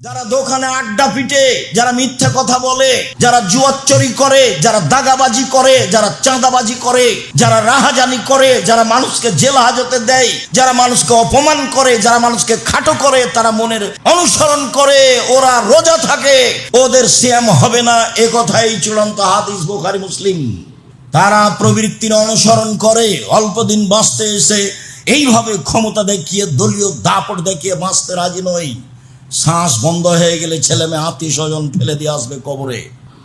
যারা দোকানে আড্ডা পিটে, যারা মিথ্যা কথা বলে, যারা জুয়াচুরি করে, যারা দাগাবাজি করে, যারা চাঁদাবাজি করে, যারা রাহাজানি করে, যারা মানুষকে জেল হাজতে দেয়, যারা মানুষকে অপমান করে, যারা মানুষকে খাটো করে, তারা মনের অনুসরণ করে, ওরা রোজা থাকে, ওদের সিয়াম হবে না, এ কথাই চূড়ান্ত হাদিস বুখারী মুসলিম। তারা প্রবৃত্তির অনুসরণ করে, অল্প দিন বাঁচতে এসে এইভাবে ক্ষমতা দেখিয়ে, দলীয় দাপট দেখিয়ে বাঁচতে রাজি নয়। শ্বাস বন্ধ হয়ে গেলে ছেলে মেয়ে আত্মীয় স্বজন ফেলে দিয়ে আসবে কবরে,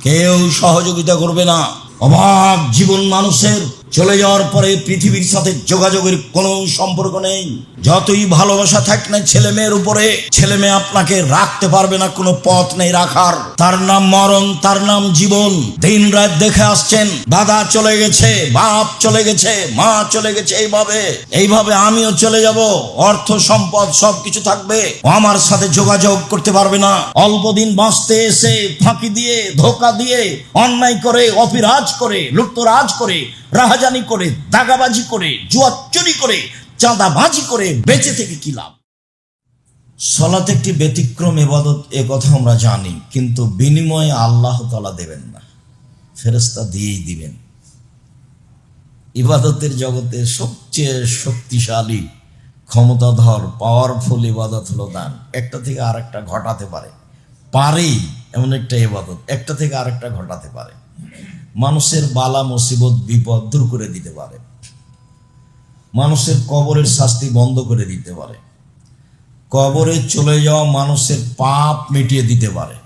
কেউ সহযোগিতা করবে না। অভাব জীবন মানুষের, চলে যাওয়ার পরে পৃথিবীর সাথে যোগাযোগের কোনো সম্পর্ক নেই। যতই ভালোবাসা থাক না ছেলে মেয়ের উপরে, ছেলে মেয়ে আপনাকে রাখতে পারবে না, কোনো পথ নেই রাখার। তার নাম মরণ, তার নাম জীবন। দিন রাত দেখে আসছেন, দাদা চলে গেছে, বাপ চলে গেছে, মা চলে গেছে, এইভাবে আমিও চলে যাব, অর্থ সম্পদ সবকিছু থাকবে, আমার সাথে যোগাযোগ করতে পারবে না। অল্প দিন বাঁচতে এসে ফাঁকি দিয়ে, ধোকা দিয়ে, অন্যায় করে, অপিরাজ করে, লুটতরাজ করে, রাহাজানি করে, দাগাবাজি করে, জুয়াচুরি করে, চাঁদাবাজি করে বেঁচে থেকে কি লাভ? সালাত একটি ব্যতিক্রম ইবাদত, এ কথা আমরা জানি, কিন্তু বিনিময়ে আল্লাহ তাআলা দেবেন না, ফেরেশতা দিয়েই দিবেন। ইবাদতের জগতে সবচেয়ে শক্তিশালী, ক্ষমতাধর, পাওয়ারফুল ইবাদত হলো দান। একটা থেকে আরেকটা ঘটাতে পারেই এমন একটা ইবাদত, একটা থেকে আরেকটা ঘটাতে পারে। মানুষের বালা মুসিবত বিপদ দূর করে দিতে পারে, মানুষের কবরের শাস্তি বন্ধ করে দিতে পারে, কবরে চলে যাওয়া মানুষের পাপ মিটিয়ে দিতে পারে।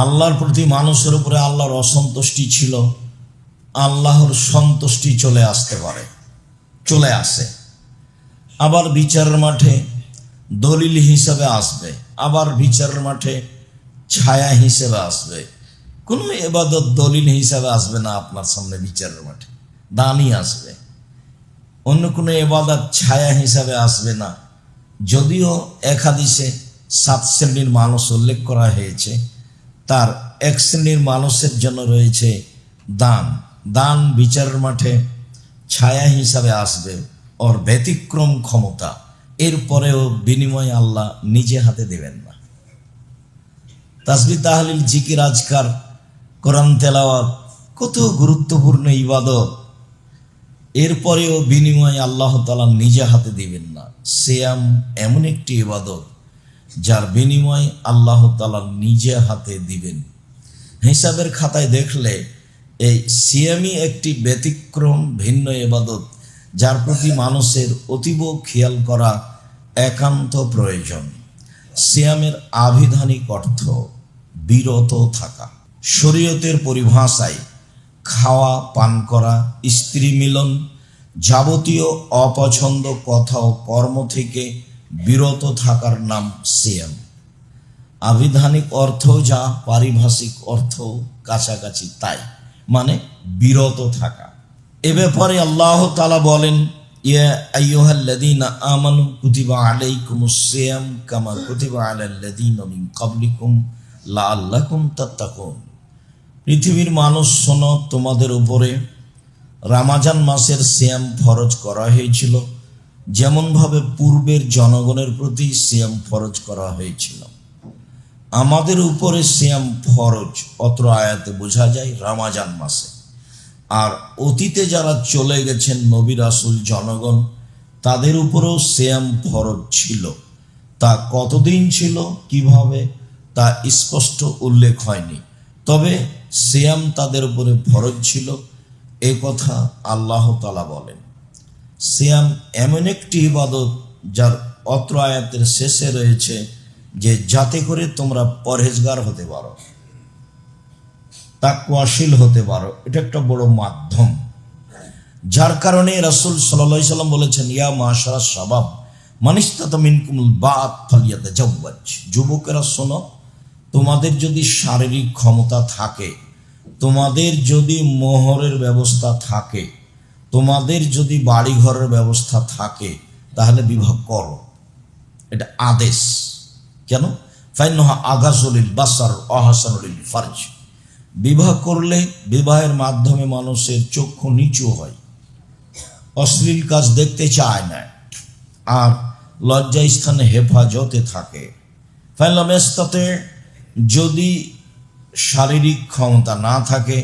আল্লাহর প্রতি মানুষের উপরে আল্লাহর অসন্তুষ্টি ছিল, আল্লাহর সন্তুষ্টি চলে আসতে পারে, চলে আসে। আবার বিচারের মাঠে দলিল হিসাবে আসবে, আবার বিচারের মাঠে ছায়া হিসেবে আসবে। কোনো ইবাদত দলিল হিসাবে আসবে না আপনার সামনে বিচারের মাঠে, দানই আসবে। অন্য কোনো ইবাদত ছায়া হিসাবে আসবে না। যদিও এক হাদিসে 7 শ্রেণীর মানুষ উল্লেখ করা হয়েছে, তার এক শ্রেণীর মানুষের জন্য রয়েছে দান। দান বিচারের মাঠে ছায়া হিসাবে আসবে, ওর ব্যতিক্রম ক্ষমতা। এরপরেও বিনিময় আল্লাহ নিজে হাতে দেবেন না। তাসবিহ, তাহলিল, জিকির, আজকার, কোরআন তেলাওয়াত কত গুরুত্বপূর্ণ ইবাদত, এরপরেও বিনিময় আল্লাহ তাআলা নিজে হাতে দিবেন না। সিয়াম এমন একটি ইবাদত যার বিনিময় আল্লাহ তাআলা নিজে হাতে দিবেন। হিসাবের খাতায় দেখলে এই সিয়ামই একটি ব্যতিক্রম ভিন্ন ইবাদত, যার প্রতি মানুষের অতীব খেয়াল করা একান্ত প্রয়োজন। সিয়ামের আবিধানিক অর্থ বিরত থাকা। শরীয়তের পরিভাষায় খাওয়া, পান করা, স্ত্রী মিলন, যাবতীয় অপছন্দ কথা ও কর্ম থেকে বিরত থাকার নাম সিয়াম। আবিধানিক অর্থ যা, পারিভাষিক অর্থ কাছাকাছি তাই, মানে বিরত থাকা। এ ব্যাপারে আল্লাহ তাআলা বলেন, ইয়া আইয়ুহাল্লাযীনা আমানু কুতিবা আলাইকুমুস সিয়াম কামা কুতিবা আলাল্লাযীনা মিন ক্বাবলিকুম লাআল্লাকুম তাত্তাকুন। পৃথিবীর মানুষ শোনো, তোমাদের উপরে রমজান মাসের সিয়াম ফরজ করা হয়েছিল, যেমনভাবে পূর্বের জনগণের প্রতি সিয়াম ফরজ করা হয়েছিল। আমাদের উপরে সিয়াম ফরজ অত্র আয়াতে বোঝা যায় রমজান মাসে। আর অতীতে যারা চলে গেছেন নবী রাসূল, জনগণ, তাদের উপরেও সিয়াম ফরজ ছিল। তা কতদিন ছিল, কিভাবে, তা স্পষ্ট উল্লেখ হয়নি, তবে সিয়াম তাদের উপরে ফরজ ছিল, এ কথা আল্লাহ তাআলা বলেন। সিয়াম এমন একটি ইবাদত যার অত্র আয়াতের শেষে রয়েছে যে যাতে করে তোমরা পরহেজগার হতে পারো, তাকওয়াশীল হতে পারো। এটা একটা বড় মাধ্যম, যার কারণে রাসূল সাল্লাল্লাহু আলাইহি সাল্লাম বলেছেন, ইয়া মাশারাস শাবাব মান ইসতাতা মিনকুমুল বাত ফালইয়াতাজাওয়াজ। যুবকেরা শোনো, তোমাদের যদি শারীরিক ক্ষমতা থাকে, তোমাদের যদি মোহরের ব্যবস্থা থাকে, তোমাদের যদি বাড়িঘরের ব্যবস্থা থাকে, তাহলে বিবাহ করো। এটা আদেশ। কেন? ফাইন্নাহা আগাযুলিল বাসার আহসানুল ফারজ। বিবাহ করলে, বিবাহের মাধ্যমে মানুষের চক্ষু নিচু হয়, অশ্লীল কাজ দেখতে চায় না, আর লজ্জাস্থানে হেফাজতে থাকে। ফাইলামেস্তাতে, যদি শারীরিক ক্ষমতা না থাকে,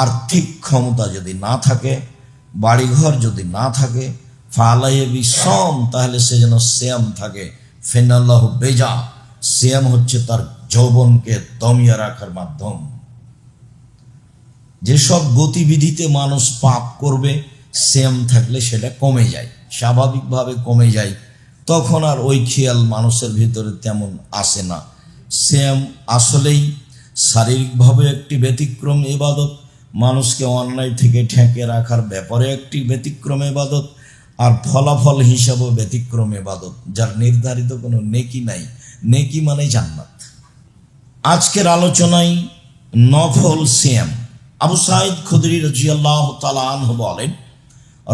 আর্থিক ক্ষমতা যদি না থাকে, বাড়িঘর যদি না থাকে, ফালাইয়ে বিসম, তাহলে সে যেন সিয়াম থাকে। ফেনাল্লাহ বেজা, সিয়াম হচ্ছে তার যৌবনকে দমিয়ে রাখার মাধ্যম। যেসব গতিবিধিতে মানুষ পাপ করবে, সিয়াম থাকলে সেটা কমে যায়, স্বাভাবিকভাবে কমে যায়, তখন আর ওই খেয়াল মানুষের ভিতরে তেমন আসে না। সিয়াম আসলেই শারীরিকভাবে একটি ব্যতিক্রম ইবাদত, মানুষকে অন্যায় থেকে ঠেকে রাখার ব্যাপারে একটি ব্যতিক্রম ইবাদত, আর ফলাফল হিসাবে ব্যতিক্রম ইবাদত, যার নির্ধারিত কোনো নেকি নাই। নেকি মানে জান্নাত। আজকের আলোচনায় নফল সিয়াম। আবু সাঈদ খুদরি রাদিয়াল্লাহু তাআলা আনহু বলেন,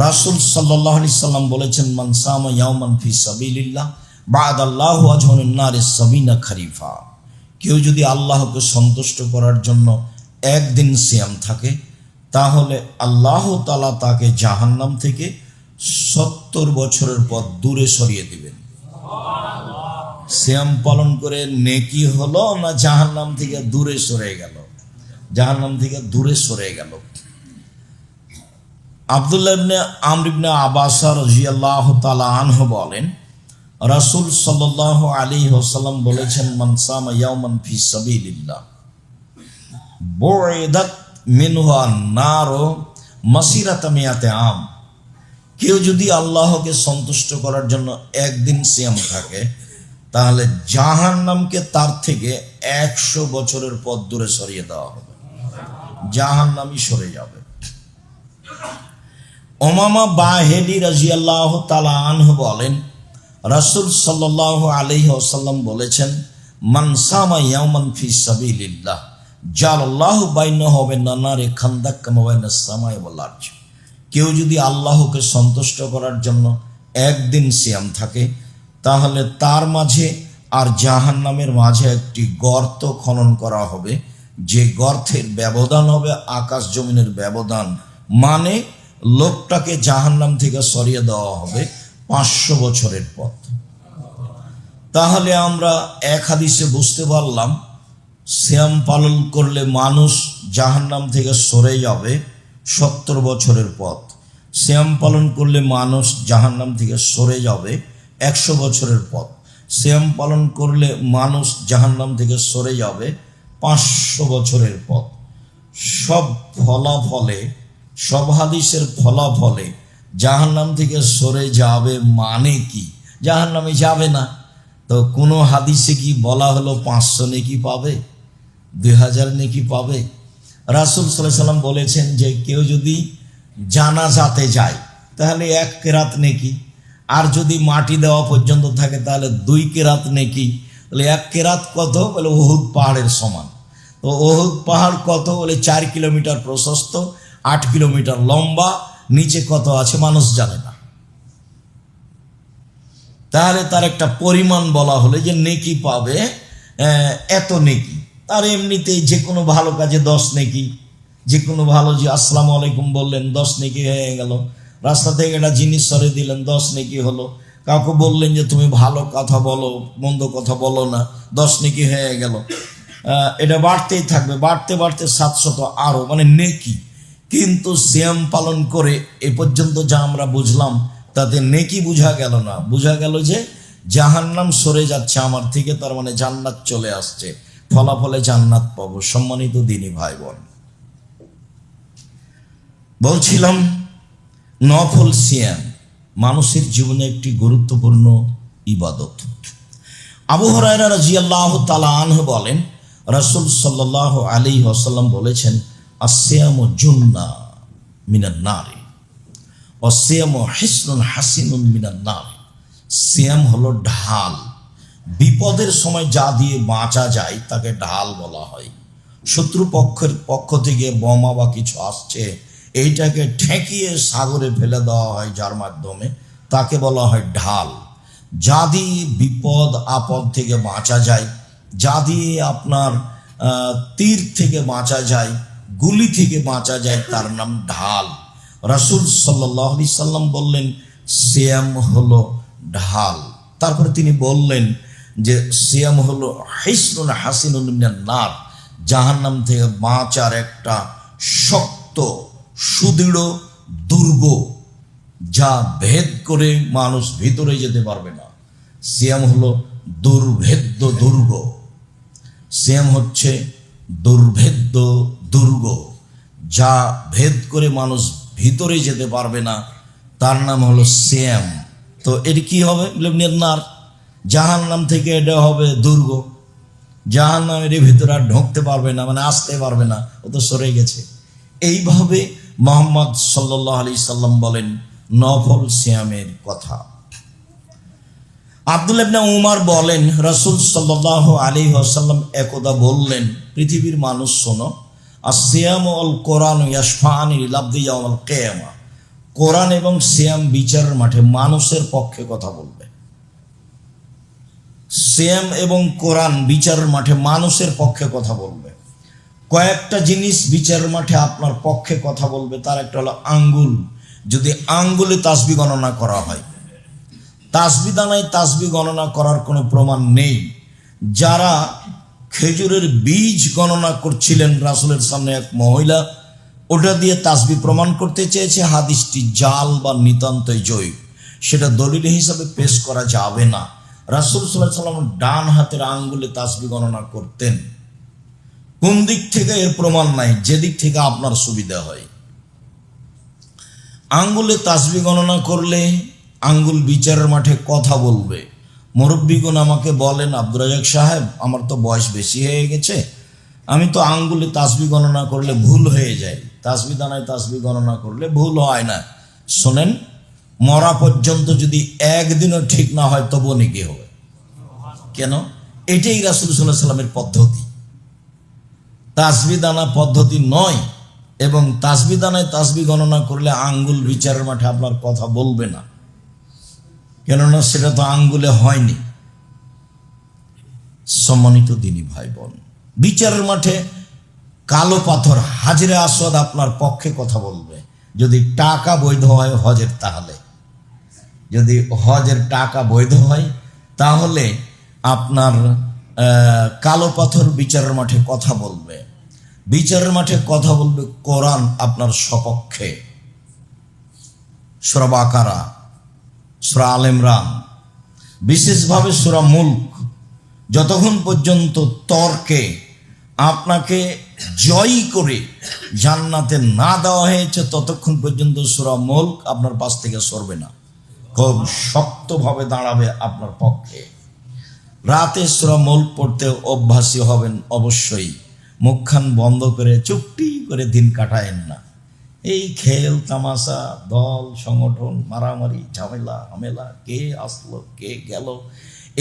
রাসূল সাল্লাল্লাহু আলাইহি সাল্লাম বলেছেন, মান সামা ইয়াওমান ফি সাবিলিল্লাহ বা'দাল্লাহু আজহুন নারিস সাবিনা খরিফা। কেউ যদি আল্লাহকে সন্তুষ্ট করার জন্য একদিন সিয়াম থাকে, তাহলে আল্লাহ তাআলা তাকে জাহান্নাম থেকে 70 বছরের পথ দূরে সরিয়ে দিবেন। সিয়াম পালন করে নেকি হলো না জাহান্নাম থেকে দূরে সরে গেল? জাহান্নাম থেকে দূরে সরে গেল। আব্দুল্লাহ ইবনে আমর ইবনে আবাসা রাদিয়াল্লাহু তাআলা আনহু বলেন, রাসূল সাল্লাল্লাহু আলাইহি ওয়াসাল্লাম বলেছেন, মান সামা ইয়াওমান ফি সাবিলিল্লাহ বুইদাত মিনহু আন-নার মাসিরাতা মিয়াতে আম। কেউ যদি আল্লাহকে সন্তুষ্ট করার জন্য একদিন সিয়াম থাকে, তাহলে জাহান্নামকে তার থেকে 100 বছরের পথ দূরে সরিয়ে দেওয়া হবে, জাহান্নামই সরে যাবে। উমামা বাহিলি রাদিয়াল্লাহু তাআলা আনহু বলেন, রাসূল সাল্লাল্লাহু আলাইহি ওয়াসাল্লাম বলেছেন, মান সামা ইয়াওমান ফি সাবিলিল্লাহ জালাল্লাহু বাইনাহু ওয়া বাইনান নারি খান্দাক কামা বাইনাস সামাই ওয়াল আরজ। কেউ যদি আল্লাহকে সন্তুষ্ট করার জন্য একদিন সিয়াম থাকে, তাহলে তার মাঝে আর জাহান্নামের মাঝে একটি গর্ত খনন করা হবে, যে গর্তের ব্যবধান হবে আকাশ জমিনের ব্যবধান, মানে লোকটাকে জাহান্নাম থেকে সরিয়ে দেওয়া হবে 500 বছরের পথ। তাহলে আমরা এক হাদিসে বুঝতে পারলাম, সিয়াম পালন করলে মানুষ জাহান্নাম থেকে সরে যাবে 70 বছরের পথ। সিয়াম পালন করলে মানুষ জাহান্নাম থেকে সরে যাবে 100 বছরের পথ। সিয়াম পালন করলে মানুষ জাহান্নাম থেকে সরে যাবে 500 বছরের পথ। সব ফলাফলে, সব হাদিসের ফলাফলে জাহান্নাম থেকে সরে যাবে মানে কি? জাহান্নামে যাবে না। তো কোনো হাদিসে কি বলা হলো 500 নেকি পাবে, 2000 নেকি পাবে? রাসূল সাল্লাল্লাহু আলাইহি সাল্লাম বলেছেন যে কেউ যদি জানাজাতে যায় তাহলে 1 কেরাত নেকি, আর যদি মাটি দেওয়া পর্যন্ত থাকে তাহলে 2 কেরাত নেকি। বলে 1 কেরাত কত? বলে উহুদ পাহাড়ের সমান। তো উহুদ পাহাড় কত? বলে 4 কিলোমিটার প্রশস্ত, 8 কিলোমিটার লম্বা, নিচে কত আছে মানুষ জানে না। তাহলে তার একটা পরিমাণ বলা হলে যে নেকি পাবে এত নেকি। তার এমনিতেই যে কোনো ভালো কাজে 10 নেকি, যে কোনো ভালো, যে আসসালামু আলাইকুম বললেন 10 নেকি হয়ে গেল, রাস্তা থেকে একটা জিনিস সরিয়ে দিলেন 10 নেকি হলো, কাউকে বললেন যে তুমি ভালো কথা বলো, মন্দ কথা বলো না, 10 নেকি হয়ে গেল। এটা বাড়তেই থাকবে, বাড়তে বাড়তে 700 আরো, মানে নেকি। কিন্তু সিয়াম পালন করে এ পর্যন্ত যা আমরা বুঝলাম, তাতে নেকি বোঝা গেল না, বোঝা গেল যে জাহান্নাম সরে যাচ্ছে আমার থেকে, তার মানে জান্নাত চলে আসছে, ফলাফলে জান্নাত পাবো। সম্মানিত দিনী ভাই বোন, বলছিলাম নফল সিয়াম মানুষের জীবনে একটি গুরুত্বপূর্ণ ইবাদত। আবু হুরায়রা রাদিয়াল্লাহু তাআলা আনহু বলেন, রাসূল সাল্লাল্লাহু আলাইহি ওয়াসাল্লাম বলেছেন, আসসিয়ামু জুন্নাহ মিনান নার ওয়া সিয়ামু হিসনুন হাসিনুন মিনান নার। সিয়াম হলো ঢাল, বিপদের সময় যা দিয়ে বাঁচা যায় তাকে ঢাল বলা হয়। শত্রু পক্ষের পক্ষ থেকে বোমা বা কিছু আসছে, এইটাকে ঠেকিয়ে সাগরে ফেলে দেওয়া হয় যার মাধ্যমে, তাকে বলা হয় ঢাল। যা দিয়ে বিপদ আপদ থেকে বাঁচা যায়, যা দিয়ে আপনার তীর থেকে বাঁচা যায়, গুলি থেকে বাঁচা যায়, তার নাম ঢাল। রাসূল সাল্লাল্লাহু আলাইহি সাল্লাম বললেন সিয়াম হলো ঢাল। তারপরে তিনি বললেন যে সিয়াম হলো হিসনুন হাসিনুন মিনান নার, জাহান্নাম থেকে বাঁচার একটা শক্ত সুদৃঢ় দুর্গ, যা ভেদ করে মানুষ ভিতরে যেতে পারবে না। সিয়াম হলো দুর্ভেদ্য দুর্গ, সিয়াম হচ্ছে দুর্ভেদ্য দুর্গ, যা ভেদ করে মানুষ ভিতরে যেতে পারবে না, তার নাম হলো সিয়াম। তো এটি কি হবে? নার, জাহান্নাম থেকে এটা হবে দুর্গ, জাহান্নামের ভিতরে আর ঢুকতে পারবে না, মানে আসতে পারবে না, ও তো সরে গেছে। এইভাবে মুহাম্মদ সাল্লাল্লাহু আলাইহি সাল্লাম বলেন নফল সিয়ামের কথা। আব্দুল্লাহ ইবনে উমর বলেন রাসূল সাল্লাল্লাহু আলাইহি ওয়াসাল্লাম একদা বললেন, পৃথিবীর মানুষ শোনো, আসিয়াম ওয়াল কোরআন ইয়াশফাআনি লিল-আবদি ইয়াওমাল কিয়ামা। কোরআন এবং সিয়াম বিচারের মাঠে মানুষের পক্ষে কথা বলবে। সিয়াম এবং কোরআন বিচারের মাঠে মানুষের পক্ষে কথা বলবে। কয়েকটা জিনিস বিচারের মাঠে আপনার পক্ষে কথা বলবে, তার একটা হলো আঙ্গুল। যদি আঙ্গুলে তাসবিহ গণনা করা হয়, তাসবিহ দানায় তাসবিহ গণনা করার কোনো প্রমাণ নেই। যারা খেজুরের বীজ গণনা করছিলেন রাসূলের সামনে এক মহিলা, ওটা দিয়ে তাসবিহ প্রমাণ করতে চেয়েছে, হাদিসটি জাল বা নিতান্তই জয়ী, সেটা দলিল হিসাবে পেশ করা যাবে না। রাসূল সাল্লাল্লাহু আলাইহি ওয়াসাল্লাম ডান হাতের আঙ্গুলে তাসবিহ গণনা করতেন। কোন দিক থেকে এর প্রমাণ নাই, যেদিক থেকে আপনার সুবিধা হয়। আঙ্গুলে তাসবিহ গণনা করলে আঙ্গুল বিচারের মাঠে কথা বলবে। মুরব্বীগণ আমাকে বলেন, আব্দুর রাজ্জাক সাহেব, আমার তো বয়স বেশি হয়ে গেছে, আমি তো আঙ্গুলে তাসবিহ গণনা করলে ভুল হয়ে যায়, তাসবিহ দানায় তাসবিহ গণনা করলে ভুল হয় না। শোনেন, মরা পর্যন্ত যদি একদিনও ঠিক না হয় তবুও নেকি হবে। কেন? এটাই রাসূল সাল্লাল্লাহু আলাইহি সাল্লামের পদ্ধতি, তাসবিহ দানা পদ্ধতি নয়। এবং তাসবিহ দানায় তাসবিহ গণনা করলে আঙ্গুল বিচারের মাঠে আপনার কথা বলবে না, কেননা সেটা তো আঙ্গুলে হয়নি। সম্মানিত দিনী ভাই বোন, বিচারের মাঠে কালো পাথর হাজরে আসওয়াদ আপনার পক্ষে কথা বলবে। যদি টাকা বৈধ হয় হজের, তাহলে যদি হজের টাকা বৈধ হয় তাহলে আপনার কালো পাথর বিচারের মাঠে কথা বলবে। বিচারের মাঠে কথা বলবে কোরআন আপনার সপক্ষে। সূরা বাকারা, সূরা আল ইমরান, বিশেষভাবে সূরা মুলক, যতক্ষণ পর্যন্ত তর্কে আপনাকে জয়ী করে জান্নাতে না দেওয়া হয়েছে ততক্ষণ পর্যন্ত সূরা মুলক আপনার পাশ থেকে সরবে না, খুব শক্তভাবে দাঁড়াবে আপনার পক্ষে। রাতে সূরা মুলক পড়তে অভ্যাসী হবেন অবশ্যই। মুখখান বন্ধ করে চুপটি করে দিন কাটায়েন না। এই খেল তামাশা, দল সংগঠন, মারামারি, ঝামেলা হামেলা, কে আসলো কে গেল,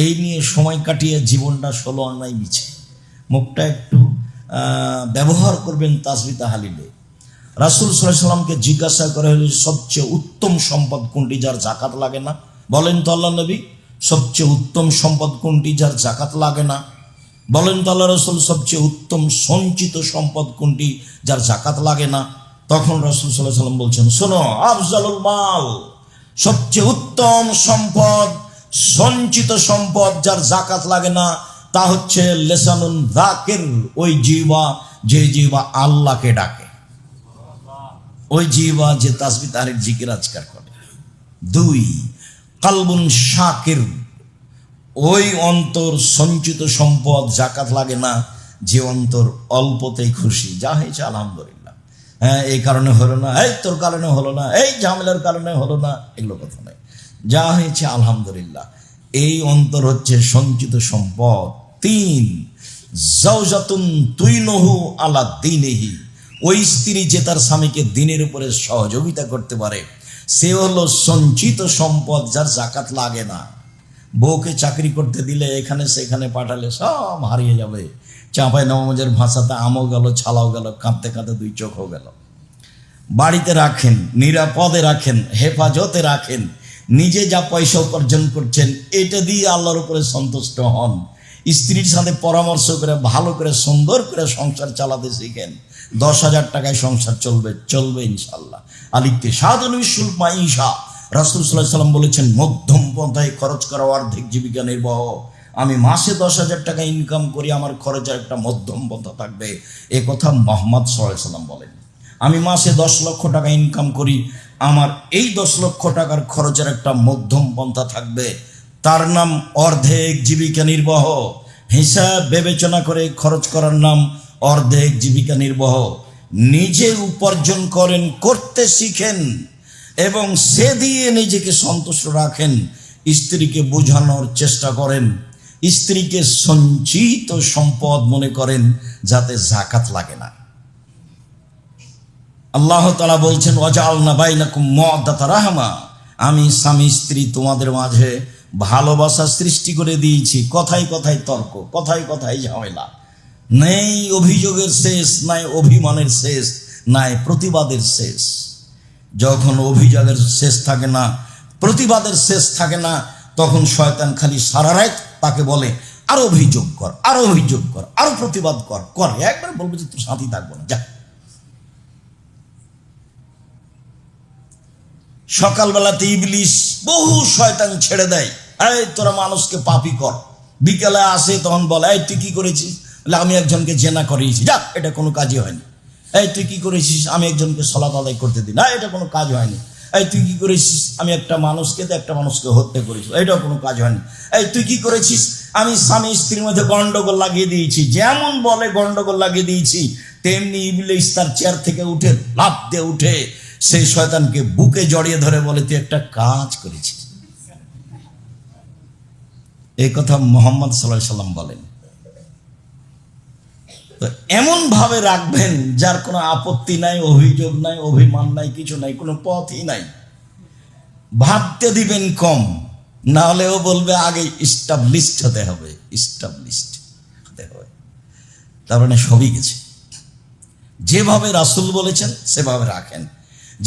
এই নিয়ে সময় কাটিয়ে জীবনটা 16 আনাই মিছে। মুখটা একটু ব্যবহার করবেন তাসবিহ তাহলিলে। রাসূল সাল্লাল্লাহু আলাইহি সাল্লামকে জিজ্ঞাসা করা হলো, সবচেয়ে উত্তম সম্পদ কোনটি যার যাকাত লাগে না? বলেন তো আল্লাহ নবী, সবচেয়ে উত্তম সম্পদ কোনটি যার যাকাত লাগে না? বলেন তো আল্লাহ রাসূল, সবচেয়ে উত্তম সঞ্চিত সম্পদ কোনটি যার যাকাত লাগে না? তখন রাসূল সাল্লাল্লাহু আলাইহি সাল্লাম বলছেন, শোনো, আফজালুল মাল, সবচেয়ে উত্তম সম্পদ, সঞ্চিত সম্পদ যার যাকাত লাগে না, তা হচ্ছে লিসানুন যাকির, ওই জিহ্বা যে জিহ্বা আল্লাহকে ডাকে, ওই জিহ্বা যে তাসবিহ তাহলিল জিকির আজকার করে। 2, কালবুন শাকির, ওই অন্তর সঞ্চিত সম্পদ যাকাত লাগে না যে অন্তর অল্পতেই খুশি, যা হয়েছে আলহামদুলিল্লাহ, হ্যাঁ এই কারণে হলো না, এই তোর কারণে হলো না, এই ঝামেলার কারণে হলো না, এগুলো কথা নয়, যা হয়েছে আলহামদুলিল্লাহ, এই অন্তর হচ্ছে সঞ্চিত সম্পদ। 3, জাওজাতুন তুইনহু আলা দীনিহি, ওই স্ত্রী যে তার স্বামীকে দিনের উপরে সহযোগিতা করতে পারে, সে হলো সঞ্চিত সম্পদ যার যাকাত লাগে না। বউকে চাকরি করতে দিলে এখানে সেখানে পাঠালে সব হারিয়ে যাবে। চাঁপাই নবাবগঞ্জের ভাষাতে আমও গেল, ছালাও গেল, কাঁদতে কাঁদতে 2 চোখও গেল। বাড়িতে রাখেন, নিরাপদে রাখেন, হেফাজতে রাখেন, নিজে যা পয়সা উপার্জন করছেন এটা দিয়ে আল্লাহর উপরে সন্তুষ্ট হন। স্ত্রীর সাথে পরামর্শ করে ভালো করে সুন্দর করে সংসার চালাতে শিখেন। 10,000 টাকায় সংসার চলবে ইনশাল্লাহ। আল-ইকতিসাদুন ফিল মাঈশা, রাসূল সাল্লাল্লাহু আলাইহি সাল্লাম বলেছেন, মধ্যম পন্থায় খরচ করা অর্ধেক জীবিকা নির্বাহ। আমি মাসে 10,000 টাকা ইনকাম করি, আমার খরচের একটা মধ্যম পন্থা থাকবে, এ কথা মুহাম্মদ সাল্লাল্লাহু আলাইহি ওয়াসাল্লাম বলেন। আমি মাসে 10 লক্ষ টাকা ইনকাম করি, আমার এই 10 লক্ষ টাকার খরচের একটা মধ্যম পন্থা থাকবে, তার নাম অর্ধেক জীবিকা নির্বাহ। হিসাব বিবেচনা করে খরচ করার নাম অর্ধেক জীবিকা নির্বাহ। নিজে উপার্জন করেন, করতে শিখেন এবং সে দিয়ে নিজেকে সন্তুষ্ট রাখেন। স্ত্রীকে বোঝানোর চেষ্টা করেন, স্ত্রীকে সঞ্চিত সম্পদ মনে করেন, যাতে যাকাত লাগে না। আল্লাহ তাআলা বলছেন ওয়াজআলনা বাইনাকুম মাওয়াদ্দাতা রাহমা, আমি স্বামী স্ত্রী তোমাদের মাঝে ভালোবাসা সৃষ্টি করে দিয়েছি। কথায় কথায় তর্ক, কথায় কথায় ঝামেলা, নেই অভিযোগের শেষ, নাই অভিমানের শেষ, নাই প্রতিবাদের শেষ। যখন অভিযোগের শেষ থাকে না, প্রতিবাদের শেষ থাকে না, তখন শয়তান খালি সারা রাত তাকে বলে আরো অভিযোগ কর, আরো অভিযোগ কর, আরো প্রতিবাদ কর, কর। একবার বলবে যে তোর সাথী থাকবো না, যা। সকালবেলাতে ইবলিস বহু শয়তান ছেড়ে দেয়, এই তোরা মানুষকে পাপী কর। বিকেলে আসে, তখন বলে এই তুই কি করেছিস? বলে আমি একজনকে জেনা করিয়েছি, যা, এটা কোনো কাজই হয়নি। এই তুই কি করেছিস? আমি একজনকে সালাত আদায় করতে দিই, না, এটা কোনো কাজ হয়নি। এই তুই কি করেছিস? আমি একটা মানুষকে হত্যা করেছি, এটাও কোনো কাজ হয়নি। এই তুই কি করেছিস? আমি স্বামী স্ত্রীর মধ্যে গন্ডগোল লাগিয়ে দিয়েছি। যেমন বলে গন্ডগোল লাগিয়ে দিয়েছি, তেমনি ইবলিস তার চেয়ার থেকে উঠে লাফ দিয়ে উঠে সেই শয়তানকে বুকে জড়িয়ে ধরে বলে তুই একটা কাজ করেছিস। এই কথা মুহাম্মদ সাল্লাল্লাহু আলাইহি ওয়াসাল্লাম বলেন। তো এমন ভাবে রাখবেন যার কোনো আপত্তি নাই, অভিযোগ নাই, অভিমান নাই, কিছু নাই, কোনো পথই নাই। ভাবতে দিবেন কম, না হলেও বলবে আগে ইস্টাবলিশড হতে হবে, ইস্টাবলিশড হতে হবে। তার মানে সবই গেছে। যেভাবে রাসূল বলেছেন সেভাবে রাখেন।